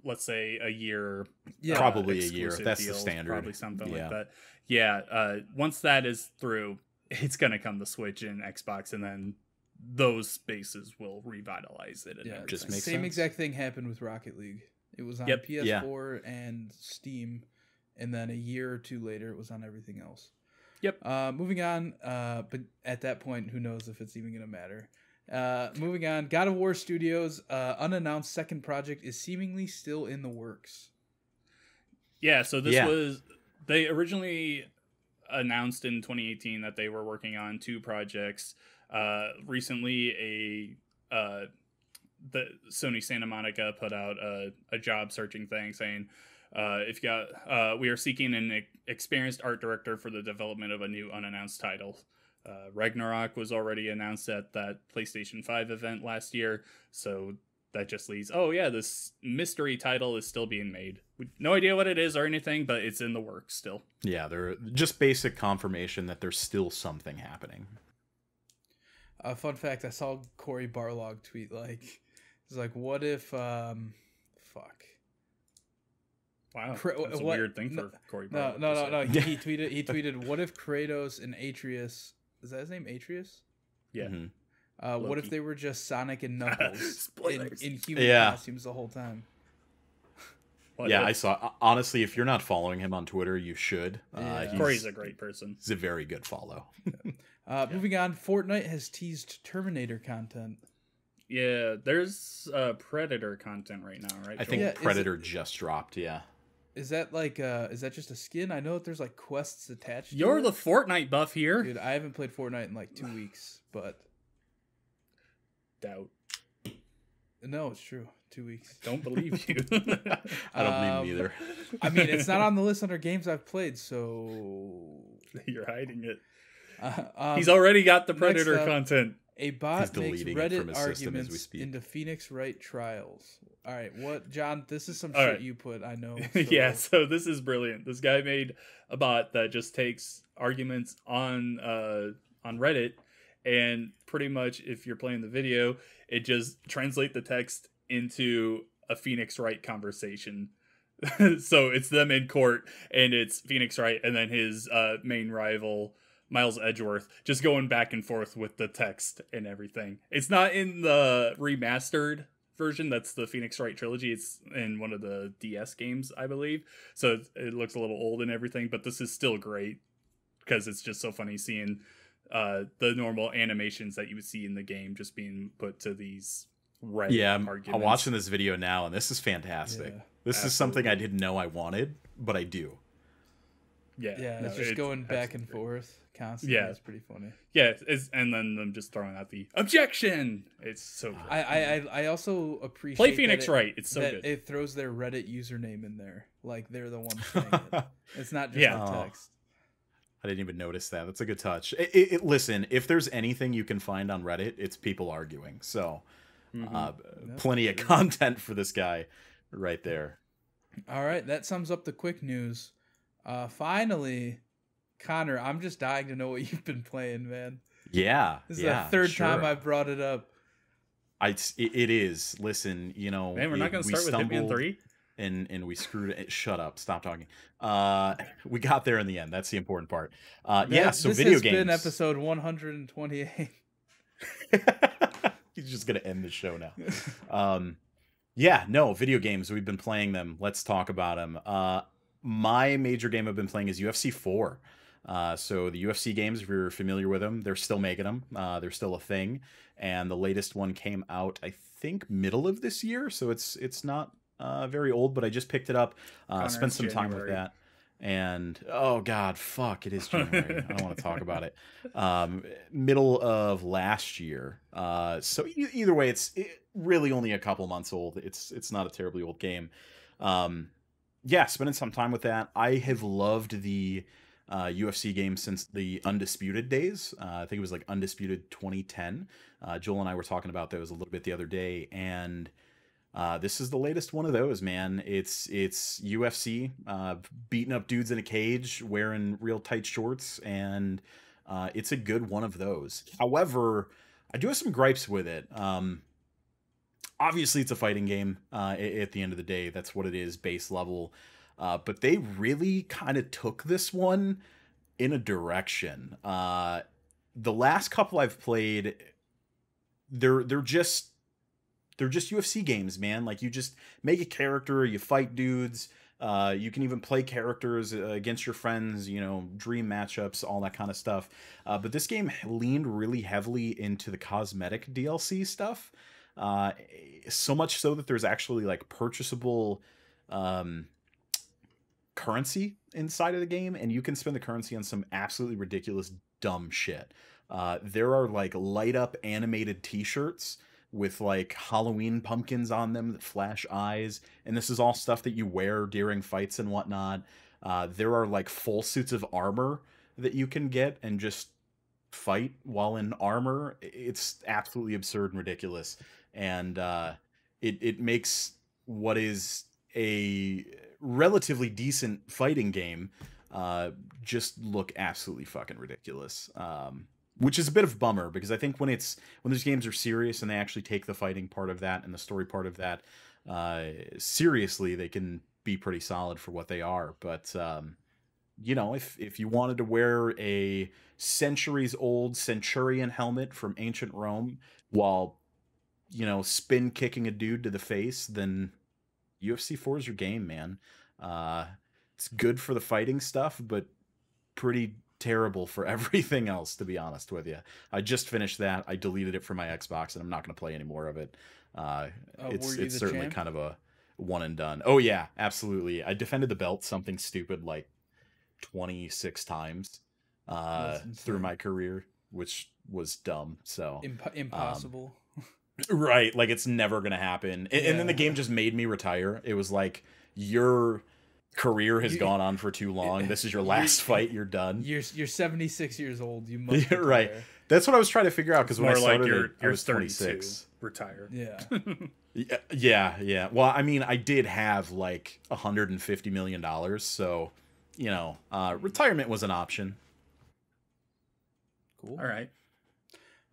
let's say, a year, probably a year. That's deals, the standard, probably something like that. Yeah, once that is through, it's gonna come to Switch and Xbox, and then those spaces will revitalize it. And just makes same sense. Exact thing happened with Rocket League. It was on PS4 and Steam, and then a year or two later, it was on everything else. Yep. Moving on, but at that point, who knows if it's even going to matter. Moving on, God of War Studios' unannounced second project is seemingly still in the works. Yeah, so this was... They originally announced in 2018 that they were working on 2 projects. Recently, the Sony Santa Monica put out a job searching thing saying, we are seeking an experienced art director for the development of a new unannounced title. Ragnarok was already announced at that PlayStation 5 event last year, so that just leads, this mystery title is still being made. No idea what it is or anything, but it's in the works still. Yeah, they're just basic confirmation that there's still something happening. Fun fact, I saw Cory Barlog tweet, he's like, what if, fuck. Wow, that's a weird thing for Cory Barlog. No. He tweeted, what if Kratos and Atreus, is that his name, Atreus? Yeah. Mm-hmm. What if they were just Sonic and Knuckles in human costumes the whole time? Yeah, I saw. Honestly, if you're not following him on Twitter, you should. Corey's a great person. He's a very good follow. Moving on, Fortnite has teased Terminator content. Yeah, there's Predator content right now, right? I think Predator just dropped. Yeah. Is that like is that just a skin? I know that there's like quests attached. You're the Fortnite buff here. Dude, I haven't played Fortnite in like 2 weeks, but doubt. No, it's true. 2 weeks. Don't believe you. I don't believe him either. I mean, it's not on the list under games I've played, so you're hiding it. He's already got the Predator content. A bot makes Reddit arguments into Phoenix Wright trials. All right, what, John? This is some shit you put. I know. So. Yeah, so this is brilliant. This guy made a bot that just takes arguments on Reddit, and pretty much if you're playing the video, it just translates the text into a Phoenix Wright conversation. So it's them in court, and it's Phoenix Wright, and then his main rival, Miles Edgeworth, just going back and forth with the text and everything. It's not in the remastered version. That's the Phoenix Wright trilogy. It's in one of the DS games, I believe. So it looks a little old and everything, but this is still great because it's just so funny seeing the normal animations that you would see in the game just being put to these arguments. I'm watching this video now, and this is fantastic. Yeah, this is something I didn't know I wanted, but I do. Yeah, it's just going back and forth constantly. Yeah, it's pretty funny. Yeah, and then them just throwing out the objection. It's so good. I also appreciate play Phoenix Wright. It's so good. It throws their Reddit username in there, like they're the ones saying it. It's not just the text. I didn't even notice that. That's a good touch. Listen, if there's anything you can find on Reddit, it's people arguing. So, plenty of content for this guy right there. All right, that sums up the quick news. Finally, Connor, I'm just dying to know what you've been playing, man. Yeah, this is the third time I brought it up. It is. Listen, man, we're not going to start with Hitman 3. And we screwed it. Shut up. Stop talking. We got there in the end. That's the important part. So video games. This has been episode 128. He's just going to end the show now. Video games. We've been playing them. Let's talk about them. My major game I've been playing is UFC 4. So the UFC games, if you're familiar with them, they're still making them. They're still a thing. And the latest one came out, I think, middle of this year. So it's not very old, but I just picked it up. Spent some time with that. And oh god, fuck, it is January. I don't want to talk about it. Middle of last year. So either way, it's really only a couple months old. It's not a terribly old game. Spending some time with that. I have loved the UFC game since the Undisputed days. I think it was like Undisputed 2010. Joel and I were talking about those a little bit the other day, and this is the latest one of those, man. It's UFC beating up dudes in a cage wearing real tight shorts, and it's a good one of those. However, I do have some gripes with it. Obviously, it's a fighting game. At the end of the day, that's what it is, base level. But they really kind of took this one in a direction. The last couple I've played, they're just UFC games, man. Like, you just make a character, you fight dudes. You can even play characters against your friends, dream matchups, all that kind of stuff. But this game leaned really heavily into the cosmetic DLC stuff. So much so that there's actually like purchasable currency inside of the game, and you can spend the currency on some absolutely ridiculous dumb shit. There are like light up animated t-shirts with like Halloween pumpkins on them that flash eyes, and this is all stuff that you wear during fights and whatnot. There are like full suits of armor that you can get and just fight while in armor. It's absolutely absurd and ridiculous, and it makes what is a relatively decent fighting game just look absolutely fucking ridiculous. Which is a bit of a bummer, because I think when these games are serious and they actually take the fighting part of that and the story part of that seriously, they can be pretty solid for what they are. But if you wanted to wear a centuries-old centurion helmet from ancient Rome while spin kicking a dude to the face, then UFC 4 is your game, man. It's good for the fighting stuff, but pretty terrible for everything else, to be honest with you. I just finished that. I deleted it from my Xbox, and I'm not going to play any more of it. It's certainly champ? kind of a one and done. Oh yeah, absolutely. I defended the belt something stupid like 26 times through my career, which was dumb. So impossible. Right, like it's never gonna happen. And then the game just made me retire. It was like, your career has gone on for too long. This is your last fight. You're done. You're 76 years old. You must retire. Right. That's what I was trying to figure out, because when I started, like I was 26. Retire. Yeah. Yeah. Well, I mean, I did have like $150 million, so retirement was an option. Cool. All right.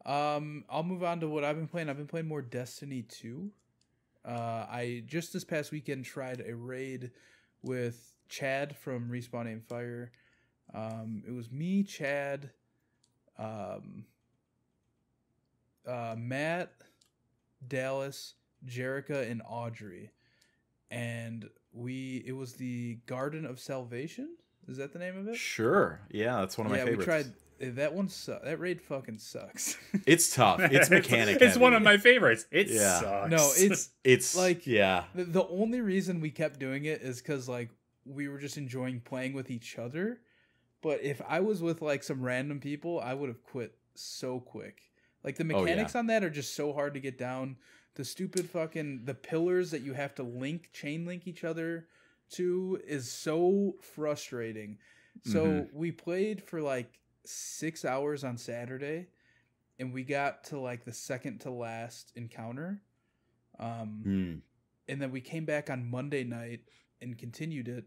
I'll move on to what I've been playing. I've been playing more Destiny 2. I just this past weekend tried a raid with Chad from Respawn Aim Fire. It was me, Chad, Matt, Dallas, Jerica, and Audrey. And it was the Garden of Salvation. Is that the name of it? Sure. Yeah, that's one of my favorites. We tried that one. That raid fucking sucks. It's tough. It's mechanic. It's one of my favorites. It sucks. No, it's like, yeah. The only reason we kept doing it is because like we were just enjoying playing with each other. But if I was with like some random people, I would have quit so quick. Like the mechanics on that are just so hard to get down. The stupid the pillars that you have to chain link each other to is so frustrating. So we played for like 6 hours on Saturday, and we got to like the second to last encounter. And then we came back on Monday night and continued it,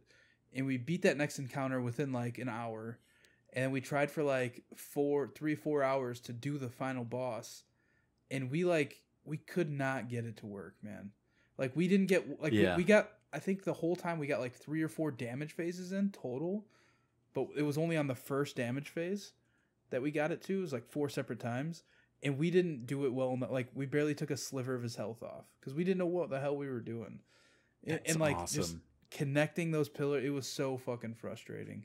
and we beat that next encounter within like an hour. And we tried for like 4 hours to do the final boss, and we could not get it to work, man. Like we didn't get we got, I think the whole time we got like 3 or 4 damage phases in total, but it was only on the first damage phase that we got it to. It was like 4 separate times, and we didn't do it well enough. Like we barely took a sliver of his health off because we didn't know what the hell we were doing. And like just connecting those pillars, it was so fucking frustrating.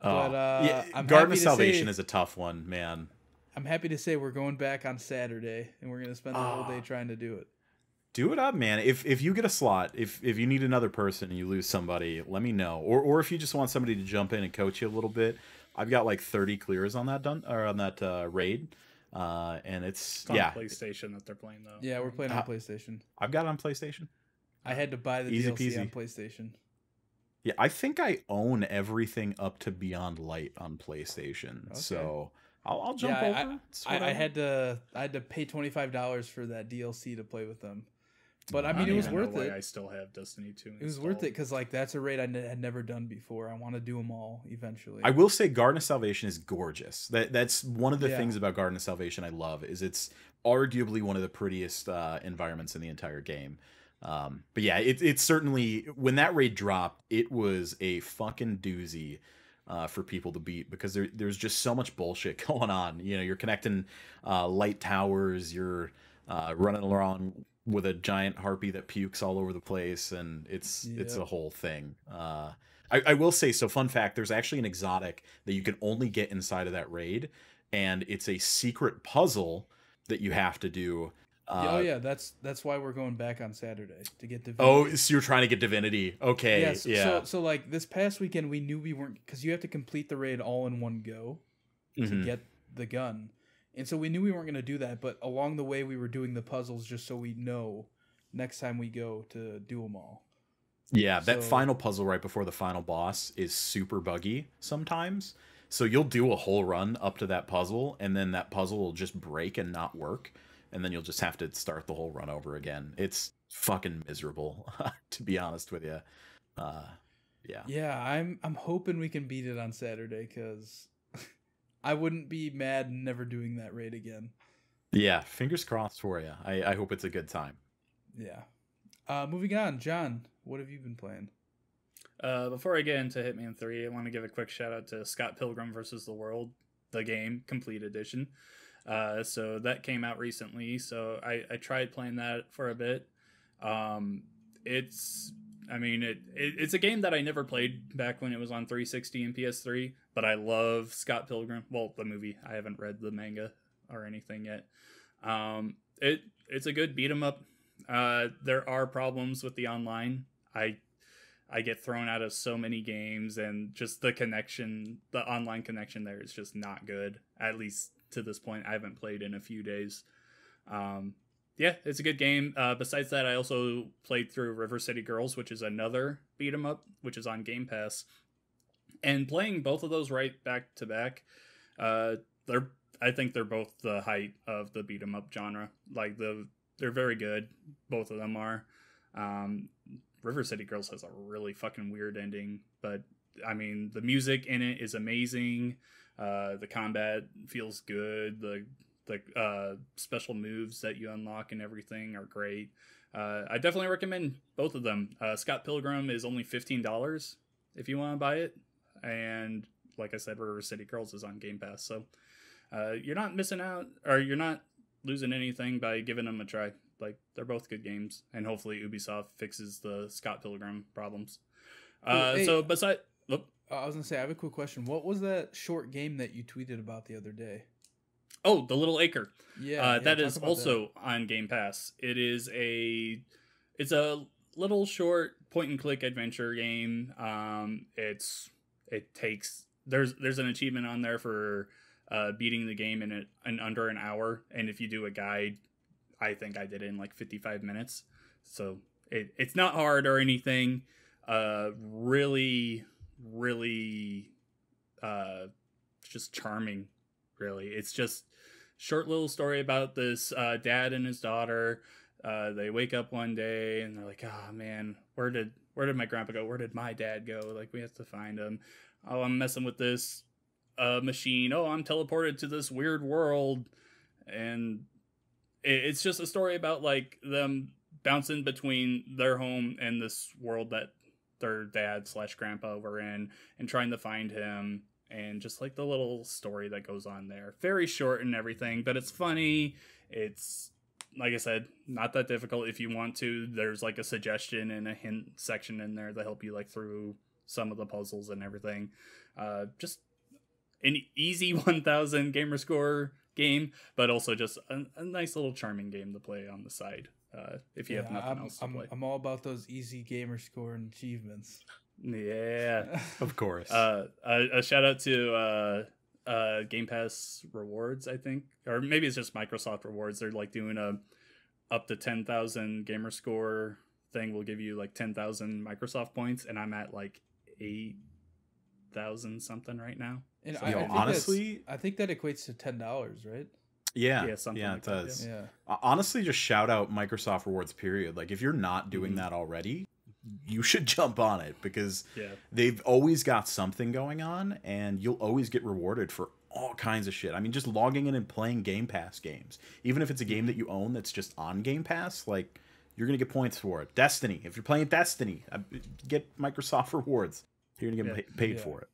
But Garden of Salvation is a tough one, man. I'm happy to say we're going back on Saturday, and we're gonna spend the whole day trying to do it. Do it up, man. If you get a slot, if you need another person and you lose somebody, let me know. Or if you just want somebody to jump in and coach you a little bit, I've got like 30 clears on that raid, and it's on PlayStation that they're playing though. Yeah, we're playing on PlayStation. I've got it on PlayStation. I had to buy the DLC on PlayStation. Yeah, I think I own everything up to Beyond Light on PlayStation. Okay. So I'll jump over. I had to pay $25 for that DLC to play with them. But I mean, it was worth it. I still have Destiny 2 installed. It was worth it because like that's a raid I had never done before. I want to do them all eventually. I will say Garden of Salvation is gorgeous. That's one of the things about Garden of Salvation I love, is it's arguably one of the prettiest environments in the entire game. But yeah, it's certainly, when that raid dropped, it was a fucking doozy for people to beat, because there's just so much bullshit going on. You're connecting light towers, you're running around with a giant harpy that pukes all over the place, and it's a whole thing. I will say, so fun fact, there's actually an exotic that you can only get inside of that raid, and it's a secret puzzle that you have to do. That's why we're going back on Saturday to get Divinity. Oh, so you're trying to get Divinity. Okay. So like this past weekend we knew we weren't, because you have to complete the raid all in one go to get the gun. And so we knew we weren't going to do that, but along the way we were doing the puzzles just so we know next time we go to do them all. Yeah, that final puzzle right before the final boss is super buggy sometimes. So you'll do a whole run up to that puzzle, and then that puzzle will just break and not work, and then you'll just have to start the whole run over again. It's fucking miserable, to be honest with you. Yeah, I'm hoping we can beat it on Saturday, because I wouldn't be mad never doing that raid again. Yeah, fingers crossed for you. I hope it's a good time. Yeah. Moving on, John, what have you been playing? Before I get into Hitman 3, I want to give a quick shout out to Scott Pilgrim vs. the World, the game, complete edition. So that came out recently, so I tried playing that for a bit. it's it's a game that I never played back when it was on 360 and PS3, but I love Scott Pilgrim. Well, the movie. I haven't read the manga or anything yet. It's a good beat 'em up. There are problems with the online. I get thrown out of so many games, and just the online connection there is just not good. At least to this point, I haven't played in a few days. Yeah, it's a good game. Besides that, I also played through River City Girls, which is another beat 'em up, which is on Game Pass. And playing both of those right back to back, I think they're both the height of the beat 'em up genre. Like they're very good. Both of them are. River City Girls has a really fucking weird ending, but I mean the music in it is amazing. The combat feels good. The special moves that you unlock and everything are great. I definitely recommend both of them. Scott Pilgrim is only $15 if you want to buy it, and like I said, River City Girls is on Game Pass, so you're not missing out, or you're not losing anything by giving them a try. Like, they're both good games, and hopefully Ubisoft fixes the Scott Pilgrim problems. So beside, I was gonna say, I have a quick question. What was that short game that you tweeted about the other day? Oh, The Little Acre. Yeah, that is also on Game Pass. It's a little short point and click adventure game. There's an achievement on there for beating the game in under an hour, and if you do a guide, I think I did it in like 55 minutes. So it's not hard or anything. Really, really just charming, really. It's just short little story about this dad and his daughter. They wake up one day and they're like, oh man, where did my grandpa go? Where did my dad go? Like, we have to find him. Oh, I'm messing with this machine. Oh, I'm teleported to this weird world. And it's just a story about like them bouncing between their home and this world that their dad / grandpa were in, and trying to find him, and just like the little story that goes on there. Very short and everything, but it's funny. It's, like I said, not that difficult if you want to. There's like a suggestion and a hint section in there to help you like through some of the puzzles and everything. Just an easy 1000 gamer score game, but also just a nice little charming game to play on the side if you have nothing else to play. I'm all about those easy gamer score and achievements. Yeah, of course. A shout out to Game Pass rewards, I think, or maybe it's just Microsoft rewards. They're like doing a up to 10,000 gamer score thing will give you like 10,000 Microsoft points, and I'm at like 8,000 something right now. And So, I think honestly, I think that equates to $10, right? Yeah, something yeah, like it that, does. Yeah. Honestly, just shout out Microsoft Rewards, period. Like, if you're not doing that already, you should jump on it, because they've always got something going on, and you'll always get rewarded for all kinds of shit. I mean, just logging in and playing Game Pass games. Even if it's a game that you own that's just on Game Pass, like, you're going to get points for it. Destiny. If you're playing Destiny, get Microsoft Rewards. You're going to get paid for it.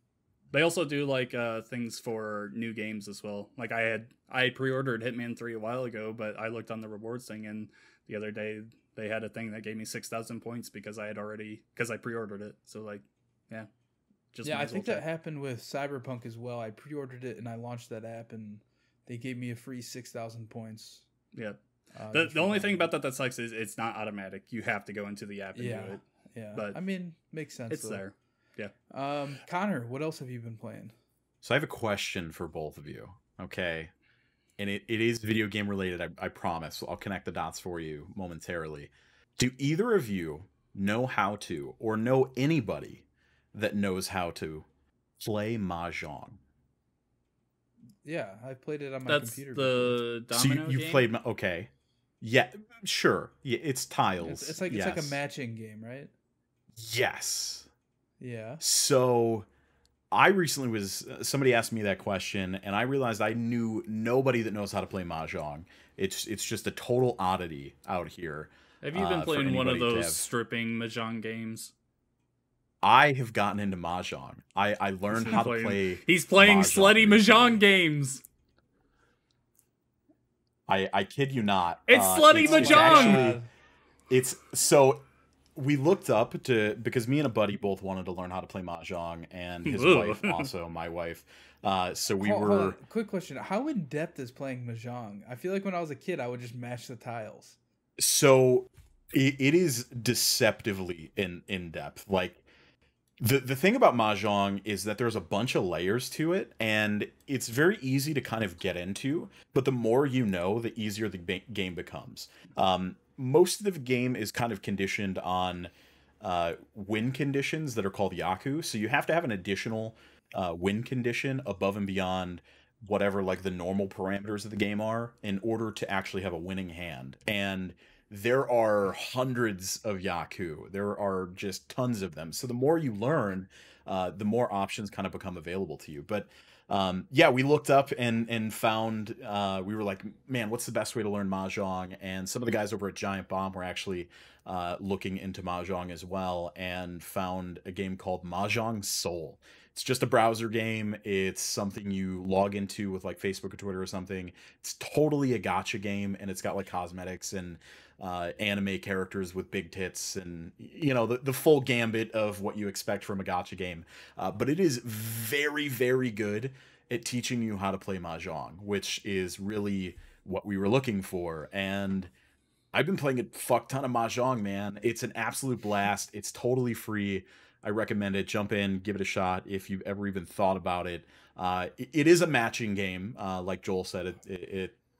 They also do like things for new games as well. Like I pre-ordered Hitman 3 a while ago, but I looked on the rewards thing, and the other day they had a thing that gave me 6,000 points because I pre-ordered it. So like, yeah. I think that happened with Cyberpunk as well. I pre-ordered it and I launched that app, and they gave me a free 6,000 points. Yeah. The only thing about that sucks is it's not automatic. You have to go into the app and do it. Yeah. But I mean, makes sense. It's there. Yeah. Connor, what else have you been playing? So I have a question for both of you. Okay. And it is video game related, I promise. So I'll connect the dots for you momentarily. Do either of you know how to, or know anybody that knows how to play Mahjong? Yeah, I played it on my computer. That's the domino so you've game? played, okay. Yeah, sure. Yeah, it's tiles. It's like a matching game, right? Yes. Yeah. So I recently somebody asked me that question, and I realized I knew nobody that knows how to play Mahjong. It's just a total oddity out here. Have you been playing one of those stripping Mahjong games? I have gotten into Mahjong. I learned how to play. He's playing slutty Mahjong games. I kid you not. It's slutty Mahjong. It's so we looked up to, because me and a buddy both wanted to learn how to play mahjong, and his wife also, my wife. So we were. Hold on. Quick question: how in depth is playing mahjong? I feel like when I was a kid, I would just mash the tiles. So it is deceptively in depth. Like the thing about mahjong is that there's a bunch of layers to it, and it's very easy to kind of get into. But the more you know, the easier the game becomes. Most of the game is kind of conditioned on win conditions that are called yaku. So you have to have an additional win condition above and beyond whatever like the normal parameters of the game are in order to actually have a winning hand. And there are hundreds of yaku. There are just tons of them. So the more you learn, the more options kind of become available to you. But yeah, we looked up and found, we were like, man, what's the best way to learn mahjong? And some of the guys over at Giant Bomb were actually looking into mahjong as well, and found a game called Mahjong Soul. It's just a browser game. It's something you log into with like Facebook or Twitter or something. It's totally a gacha game, and it's got like cosmetics and anime characters with big tits and, you know, the full gambit of what you expect from a gacha game. But it is very, very good at teaching you how to play mahjong, which is really what we were looking for. And I've been playing a fuck ton of mahjong, man. It's an absolute blast. It's totally free. I recommend it. Jump in, give it a shot if you've ever even thought about it. It is a matching game, like Joel said.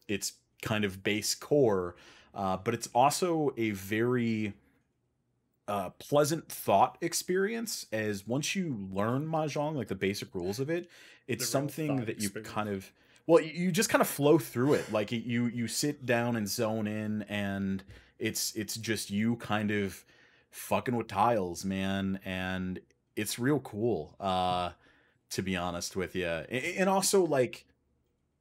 It's kind of base core, but it's also a very pleasant thought experience. As once you learn mahjong, like the basic rules of it, it's something that you kind of, well, you just kind of flow through it. Like you sit down and zone in, and it's just you kind of fucking with tiles, man, and it's real cool, to be honest with you. And also, like,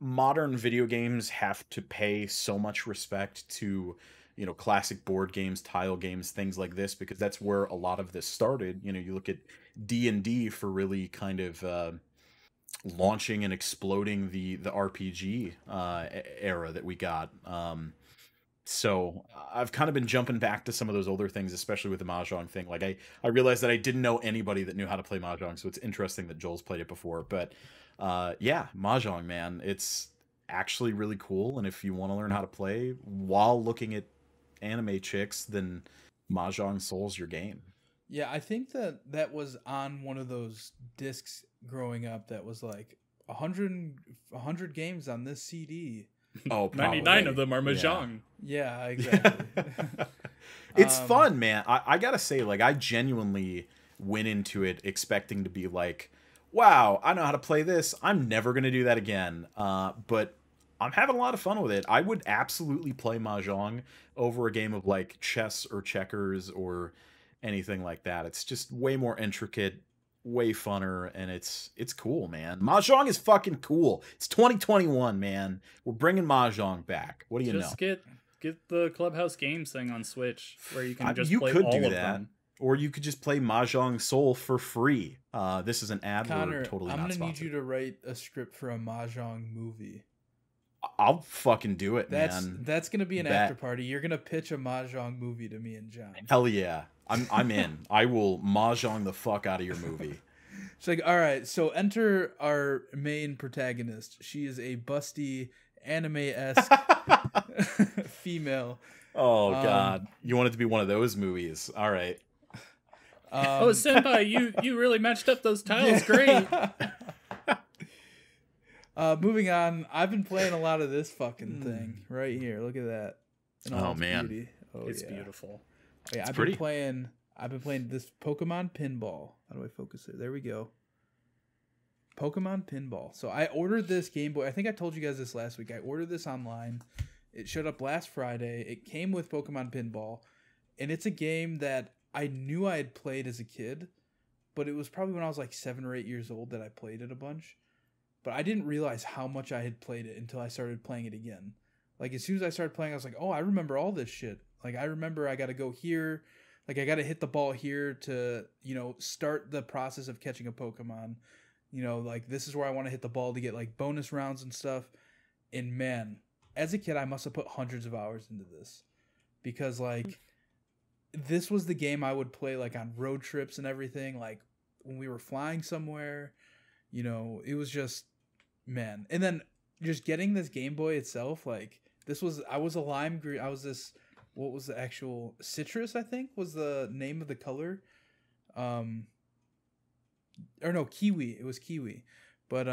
modern video games have to pay so much respect to, you know, classic board games, tile games, things like this, because that's where a lot of this started. You know, you look at D&D for really kind of launching and exploding the RPG era that we got. So I've kind of been jumping back to some of those older things, especially with the mahjong thing. Like I realized that I didn't know anybody that knew how to play mahjong, so it's interesting that Joel's played it before. But yeah, mahjong, man, it's actually really cool. And if you want to learn how to play while looking at anime chicks, then Mahjong Soul's your game. Yeah, I think that was on one of those discs growing up that was like 100 games on this CD. Oh, probably. 99 of them are mahjong. Yeah, exactly. It's fun, man. I gotta say, like, I genuinely went into it expecting to be like, wow, I know how to play this. I'm never gonna do that again. But I'm having a lot of fun with it. I would absolutely play mahjong over a game of like chess or checkers or anything like that. It's just way more intricate, way funner, and it's cool, man. Mahjong is fucking cool. It's 2021, man. We're bringing mahjong back. What do you know? Just get the Clubhouse Games thing on Switch, where you can just play all of them. Or you could just play Mahjong Soul for free. This is an ad. Connor, totally I'm not gonna need sponsored. you to write a script for a mahjong movie. I'll fucking do it, man. That's gonna be an after party. You're gonna pitch a mahjong movie to me and John. Hell yeah, I'm in. I will mahjong the fuck out of your movie. It's like, all right, so enter our main protagonist. She is a busty anime-esque female. Oh god, you want it to be one of those movies? All right. Oh, senpai, you really matched up those tiles great. Moving on, I've been playing a lot of this fucking thing right here. Look at that. Oh man, beauty. Oh, it's beautiful. Yeah, I've been playing this Pokemon Pinball. How do I focus it? There we go. Pokemon Pinball. So I ordered this Game Boy. I think I told you guys this last week. I ordered this online. It showed up last Friday. It came with Pokemon Pinball, and it's a game that I knew I had played as a kid, but it was probably when I was like 7 or 8 years old that I played it a bunch. But I didn't realize how much I had played it until I started playing it again. Like, as soon as I started playing, I was like, oh, I remember all this shit. Like, I remember I got to go here. Like, I got to hit the ball here to, you know, start the process of catching a Pokemon. You know, like, this is where I want to hit the ball to get, like, bonus rounds and stuff. And, man, as a kid, I must have put hundreds of hours into this. Because, like, this was the game I would play like on road trips and everything. Like when we were flying somewhere, you know, it was just, man. And then just getting this Game Boy itself, like I was a lime green. I was this, what was the actual citrus? I think was the name of the color. Or no, kiwi. It was kiwi. But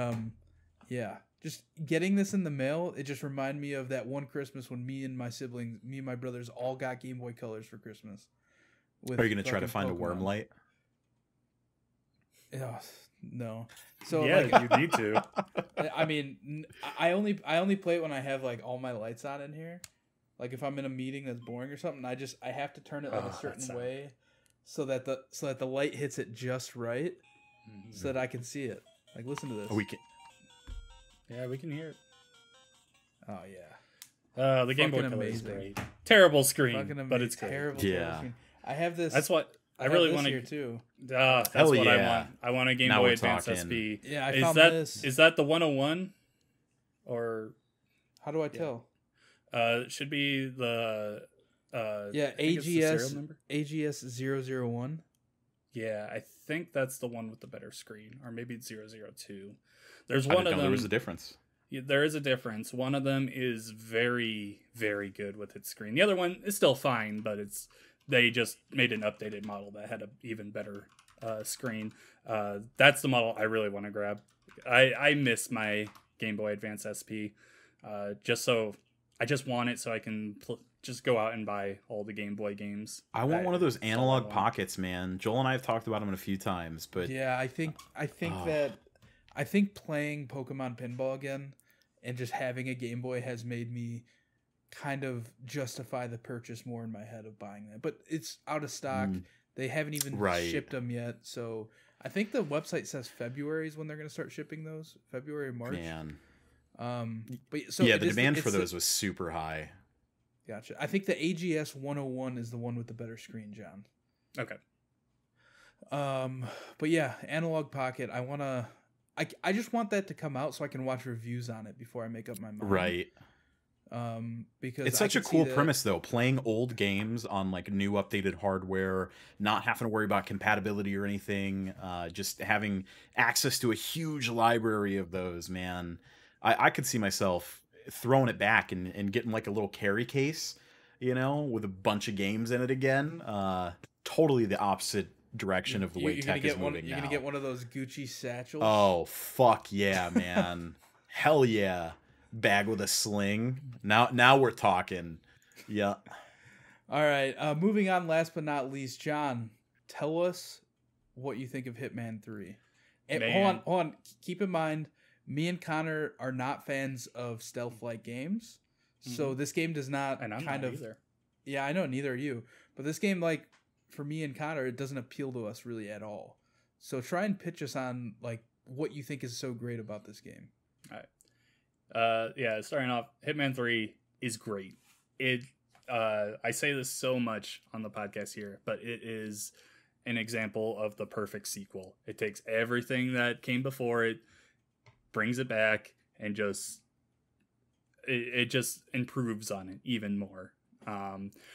yeah, just getting this in the mail, it just reminded me of that one Christmas when me and my brothers all got Game Boy Colors for Christmas. Are you gonna try to find Pokemon. A worm light? Oh, no. So yeah, like, you need to. I mean, I only play it when I have like all my lights on in here. Like if I'm in a meeting that's boring or something, I have to turn it like a certain way so that the light hits it just right, so that I can see it. Like listen to this. We can. Yeah, we can hear it. Oh yeah. The Game Boy Color is great. Terrible screen, but it's terrible. Great. Yeah. Screen. I have this. That's what I really want to here too. That's what I want. I want a Game Boy Advance SP. Yeah, I found this. Is that the 101? Or how do I tell? It should be the AGS 001. Yeah, I think that's the one with the better screen, or maybe it's 002. There's one of them. There was a difference. Yeah, there is a difference. One of them is very, very good with its screen. The other one is still fine, but they just made an updated model that had an even better screen. That's the model I really want to grab. I miss my Game Boy Advance SP. I just want it so I can just go out and buy all the Game Boy games. I want one of those analog pockets, man. Joel and I have talked about them a few times, but yeah, I think playing Pokemon Pinball again and just having a Game Boy has made me kind of justify the purchase more in my head of buying that. But it's out of stock. They haven't even shipped them yet. So I think the website says February is when they're going to start shipping those. February or March. Man. But so yeah, the demand for those was super high. Gotcha. I think the AGS 101 is the one with the better screen, John. Okay. But yeah, Analog Pocket. I just want that to come out so I can watch reviews on it before I make up my mind. Right. Because it's such a cool premise though, playing old games on like new updated hardware, not having to worry about compatibility or anything, just having access to a huge library of those, man. I could see myself throwing it back and getting like a little carry case, you know, with a bunch of games in it again. Totally the opposite direction of the way tech is moving now. You're gonna get one of those Gucci satchels. Oh fuck yeah, man. Hell yeah. Bag with a sling. Now we're talking. Yeah. All right. Moving on. Last but not least, John, tell us what you think of Hitman 3. And hold on. Keep in mind, me and Connor are not fans of stealth-like games, so this game does not. And I'm not either. Yeah, I know. Neither are you. But this game, like for me and Connor, it doesn't appeal to us really at all. So try and pitch us on like what you think is so great about this game. All right. Yeah, starting off, Hitman 3 is great. I say this so much on the podcast here, but it is an example of the perfect sequel. It takes everything that came before it, brings it back, and it just improves on it even more.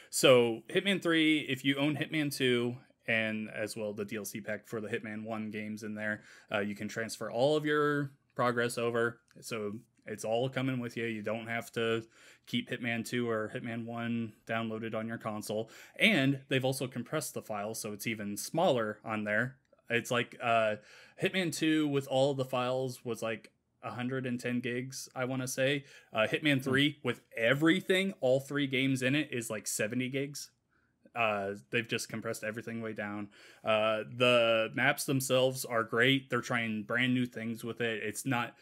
So Hitman 3, if you own Hitman 2 and as well the DLC pack for the Hitman 1 games in there, you can transfer all of your progress over. So it's all coming with you. You don't have to keep Hitman 2 or Hitman 1 downloaded on your console. And they've also compressed the file so it's even smaller on there. It's like Hitman 2 with all the files was like 110 gigs, I want to say. Hitman 3 with everything, all 3 games in it, is like 70 gigs. They've just compressed everything way down. The maps themselves are great. They're trying brand new things with it. It's not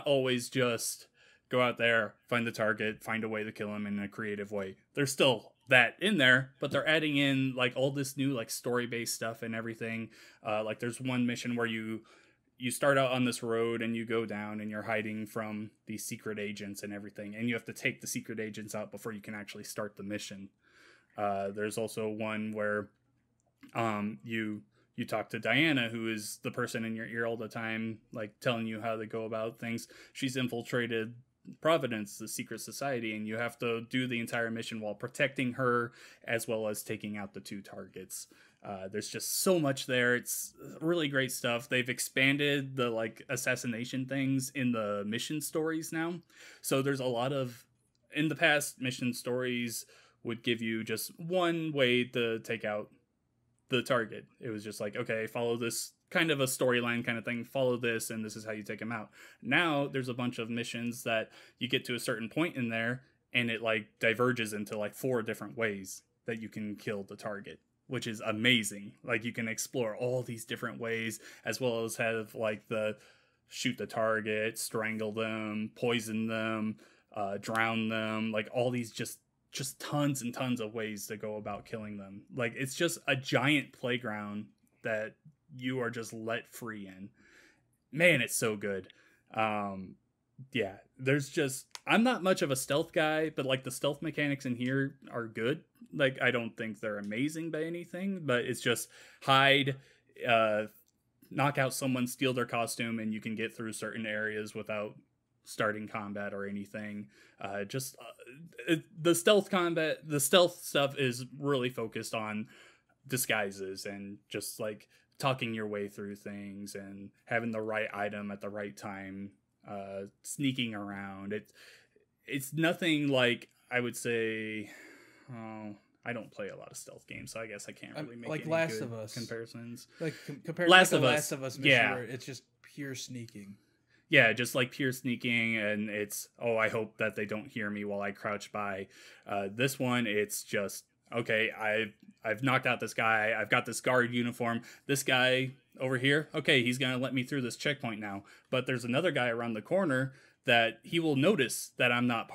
always just go out there, find the target, find a way to kill him in a creative way. There's still that in there, but they're adding in like all this new like story-based stuff and everything. Like there's one mission where you start out on this road and you go down and you're hiding from these secret agents and everything, and you have to take the secret agents out before you can actually start the mission. There's also one where you talk to Diana, who is the person in your ear all the time, like telling you how to go about things. She's infiltrated Providence, the secret society, and you have to do the entire mission while protecting her as well as taking out the 2 targets. There's just so much there. It's really great stuff. They've expanded the like assassination things in the mission stories now. So there's a lot of, in the past, mission stories would give you just one way to take out the target. It was just like, okay, follow this kind of a storyline kind of thing, follow this, and this is how you take them out. Now there's a bunch of missions that you get to a certain point in there and it like diverges into like 4 different ways that you can kill the target, which is amazing. Like you can explore all these different ways, as well as have like the shoot the target, strangle them, poison them, drown them, like all these just tons and tons of ways to go about killing them. Like it's just a giant playground that you are just let free in. Man, it's so good. Yeah, there's just, I'm not much of a stealth guy, but like the stealth mechanics in here are good. Like I don't think they're amazing by anything, but it's just hide, knock out someone, steal their costume, and you can get through certain areas without starting combat or anything. The stealth stuff is really focused on disguises and just like talking your way through things and having the right item at the right time, sneaking around. It's nothing like, I would say, I don't play a lot of stealth games, so I guess I can't really make like any Last good of Us comparisons. Like compared Last to of like Us, Last of Us mission, yeah. where it's just pure sneaking. Yeah, just like pure sneaking, and it's, oh, I hope that they don't hear me while I crouch by. This one, it's just, okay, I've knocked out this guy, I've got this guard uniform, this guy over here, okay, he's gonna let me through this checkpoint now. But there's another guy around the corner that he will notice that I'm not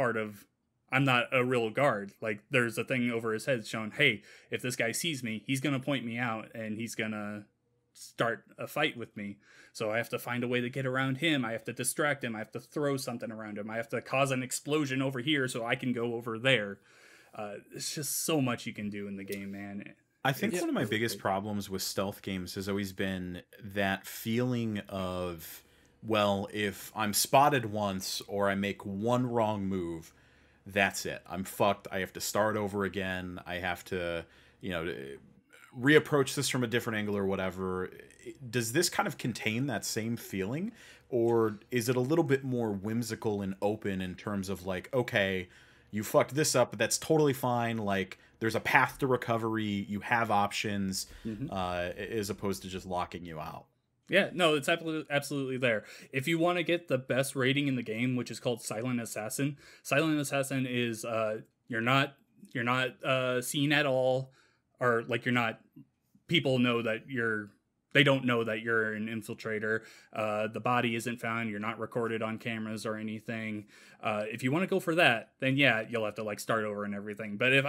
a real guard. Like there's a thing over his head showing, hey, if this guy sees me, he's gonna point me out and he's gonna start a fight with me. So I have to find a way to get around him. I have to distract him. I have to throw something around him. I have to cause an explosion over here so I can go over there. It's just so much you can do in the game, man. I think one of my biggest problems with stealth games has always been that feeling of, well, if I'm spotted once or I make one wrong move, that's it. I'm fucked. I have to start over again. I have to, reapproach this from a different angle or whatever. Does this kind of contain that same feeling, or is it a little bit more whimsical and open in terms of like, okay, you fucked this up, but that's totally fine. Like there's a path to recovery. You have options, as opposed to just locking you out. Yeah, no, it's absolutely there. If you want to get the best rating in the game, which is called Silent Assassin, Silent Assassin is you're not seen at all, or like you're not. People know that they don't know that you're an infiltrator. The body isn't found. You're not recorded on cameras or anything. If you want to go for that, then yeah, you'll have to like start over and everything. But if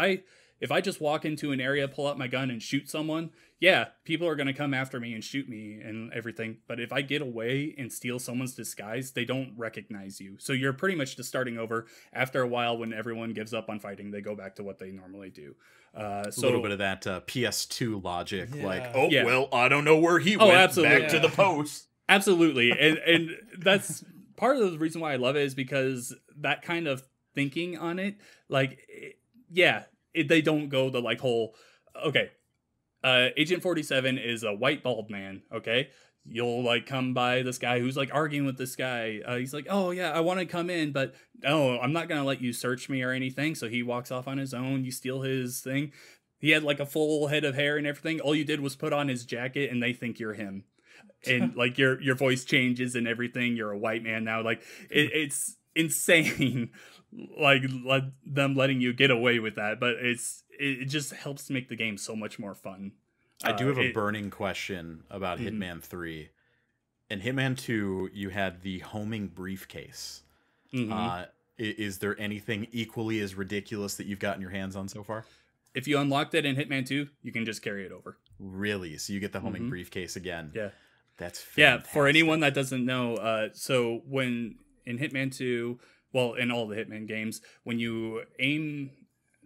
I just walk into an area, pull out my gun and shoot someone, yeah, people are going to come after me and shoot me and everything. But if I get away and steal someone's disguise, they don't recognize you. So you're pretty much just starting over. After a while, when everyone gives up on fighting, they go back to what they normally do. So a little bit of that PS2 logic, like, yeah. Well, I don't know where he went. Absolutely. Back to the post. Absolutely. And that's part of the reason why I love it, is because that kind of thinking on it, like, they don't go the like whole, okay, Agent 47 is a white bald man, okay? You'll like come by this guy who's like arguing with this guy. He's like, oh yeah, I want to come in, but no, I'm not going to let you search me or anything. So he walks off on his own. You steal his thing. He had like a full head of hair and everything. All you did was put on his jacket and they think you're him. And like your voice changes and everything. You're a white man now. Like it's insane. Like them letting you get away with that, but it just helps to make the game so much more fun. I do have a burning question about Hitman 3. In Hitman 2, you had the homing briefcase. Is there anything equally as ridiculous that you've gotten your hands on so far? If you unlocked it in Hitman 2, you can just carry it over. Really? So you get the homing briefcase again? Yeah. That's fantastic. Yeah, for anyone that doesn't know, so when in Hitman 2, well, in all the Hitman games, when you aim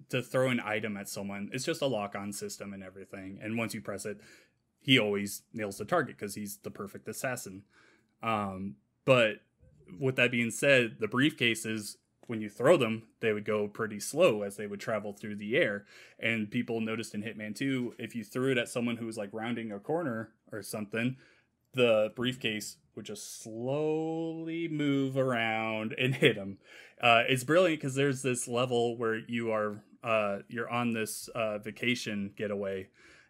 to throw an item at someone, it's just a lock-on system and everything. And once you press it, he always nails the target because he's the perfect assassin. But with that being said, the briefcases, when you throw them, they would go pretty slow as they would travel through the air. And people noticed in Hitman 2, if you threw it at someone who was like rounding a corner or something, the briefcase would just slowly move around and hit them. It's brilliant because there's this level where you're on this vacation getaway,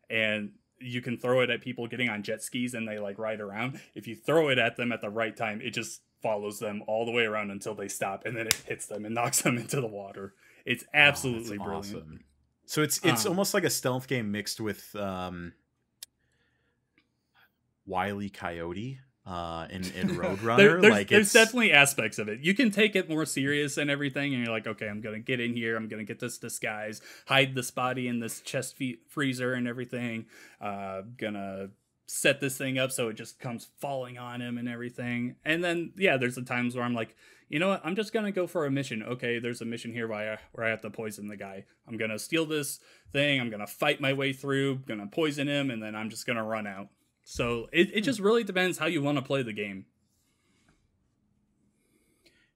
and you can throw it at people getting on jet skis and they like ride around. If you throw it at them at the right time, it just follows them all the way around until they stop, and then it hits them and knocks them into the water. It's absolutely brilliant. Awesome. So it's almost like a stealth game mixed with Wile E. Coyote in Roadrunner. There's definitely aspects of it. You can take it more serious and everything, and you're like, okay, I'm gonna get in here, I'm gonna get this disguise, hide this body in this chest freezer and everything, gonna set this thing up so it just comes falling on him and everything. And then there's the times where I'm like, you know what, I'm just gonna go for a mission. Okay, there's a mission here where I have to poison the guy. I'm gonna steal this thing, I'm gonna fight my way through, gonna poison him, and then I'm just gonna run out. So it just really depends how you want to play the game.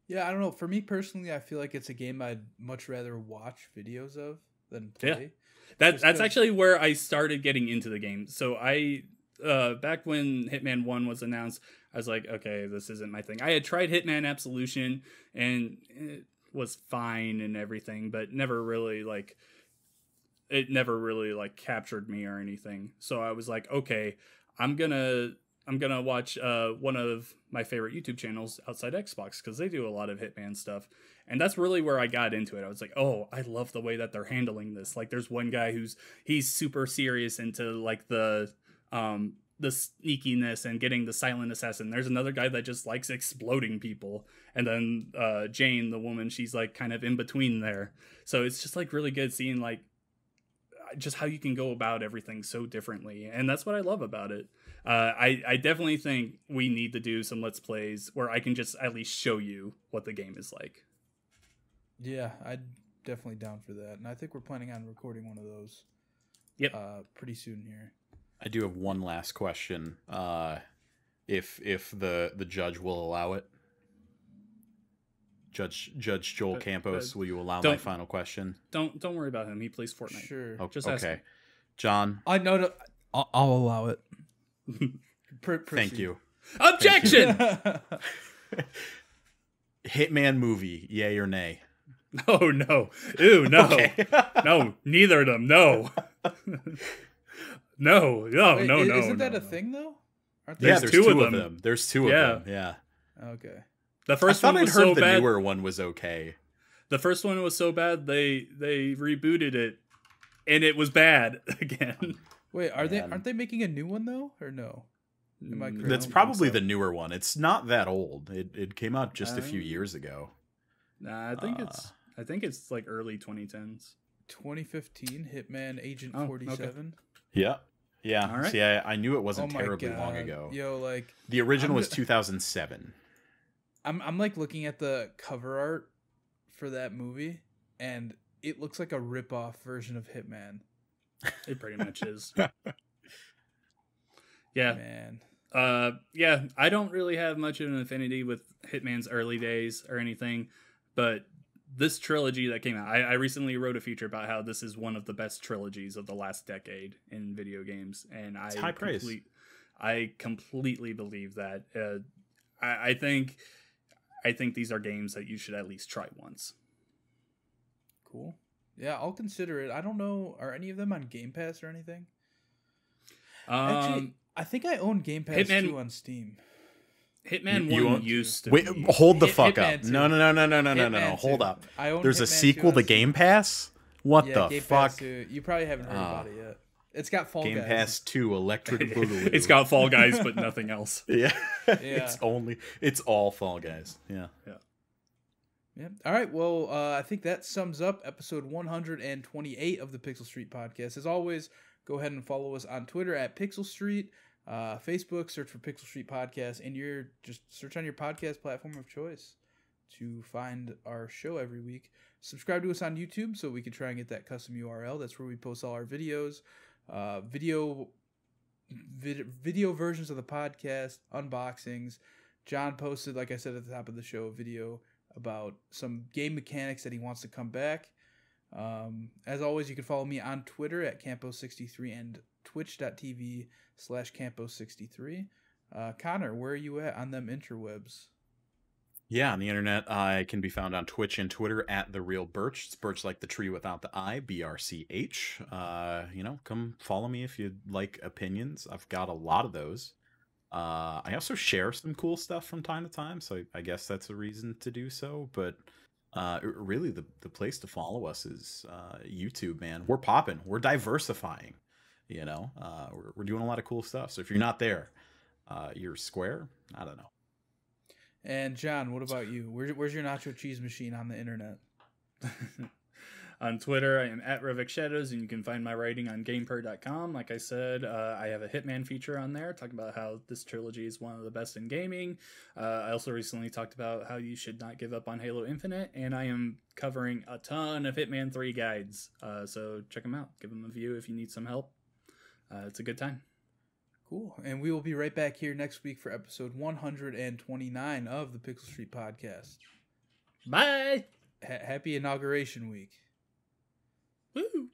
Yeah, I don't know. For me personally, I feel like it's a game I'd much rather watch videos of than play. Yeah. That's actually where I started getting into the game. So I back when Hitman 1 was announced, I was like, okay, this isn't my thing. I had tried Hitman Absolution and it was fine and everything, but never really captured me or anything. So I was like, okay, I'm gonna watch one of my favorite YouTube channels outside Xbox, because they do a lot of Hitman stuff, and that's really where I got into it. I was like, oh, I love the way that they're handling this. Like, there's one guy he's super serious into like the sneakiness and getting the silent assassin. There's another guy that just likes exploding people, and then Jane, the woman, she's like kind of in between there. So it's just like really good seeing like just how you can go about everything so differently, and that's what I love about it. I definitely think we need to do some Let's Plays where I can just at least show you what the game is like. Yeah, I'm definitely down for that, and I think we're planning on recording one of those. Yep. Pretty soon here. I do have one last question. If the judge will allow it, Judge Joel Campos, will you allow my final question? Don't worry about him. He plays Fortnite. Sure. Just ask him. John. I know. I'll allow it. Thank you. Objection. Hitman movie, yay or nay? Oh no! Ew, no! Okay. No, neither of them. No. No. Wait, no. Isn't that a thing though? Aren't there? Yeah, there's two of them. There's two of them. Yeah. Okay. The first one was so bad. The newer one was okay. The first one was so bad they rebooted it, and it was bad again. Wait, aren't they making a new one though, or no? Am I correct? That's probably the newer one. It's not that old. It came out just a few years ago. Nah, I think it's like early 2010s. 2015 Hitman Agent 47. Okay. Yeah. Yeah. All right. See, I knew it wasn't terribly long ago. Yo, like the original was 2007. I'm like looking at the cover art for that movie, and it looks like a rip-off version of Hitman. It pretty much is. Yeah. Man. Yeah, I don't really have much of an affinity with Hitman's early days or anything, but this trilogy that came out, I recently wrote a feature about how this is one of the best trilogies of the last decade in video games, and it's high praise. I completely believe that. I think these are games that you should at least try once. Cool. Yeah, I'll consider it. I don't know, are any of them on Game Pass or anything? Actually, I think I own Game Pass 2 on Steam. Hitman 1 used to Wait, be. hold the fuck Hitman up. 2. No. Hold up. There's Hitman a sequel to Game Pass? What the Game fuck? Pass 2. You probably haven't heard about it yet. It's got Fall Guys. Game Pass 2 Electric Boogaloo. It's got Fall Guys, but nothing else. Yeah. It's all Fall Guys. Yeah. Yeah. All right. Well, I think that sums up episode 128 of the Pixel Street Podcast. As always, go ahead and follow us on Twitter at Pixel Street. Facebook, search for Pixel Street Podcast, and just search on your podcast platform of choice to find our show every week. Subscribe to us on YouTube so we can try and get that custom URL. That's where we post all our videos, video versions of the podcast, unboxings, John posted, like I said at the top of the show, a video about some game mechanics that he wants to come back. As always, you can follow me on Twitter at Campo63 and twitch.tv/Campo63. Connor, where are you at on them interwebs? Yeah, on the internet, I can be found on Twitch and Twitter at The Real Birch. It's Birch like the tree without the I, BRCH. Come follow me if you like opinions. I've got a lot of those. I also share some cool stuff from time to time, so I guess that's a reason to do so. But really, the place to follow us is YouTube, man. We're popping. We're diversifying. We're doing a lot of cool stuff. So if you're not there, you're square. I don't know. And John, what about you? Where's your nacho cheese machine on the internet? On Twitter, I am at Revik Shadows, and you can find my writing on GamePer.com. Like I said, I have a Hitman feature on there, talking about how this trilogy is one of the best in gaming. I also recently talked about how you should not give up on Halo Infinite, and I am covering a ton of Hitman 3 guides. So check them out. Give them a view if you need some help. It's a good time. Cool. And we will be right back here next week for episode 129 of the Pixel Street Podcast. Bye! Happy Inauguration Week. Woo!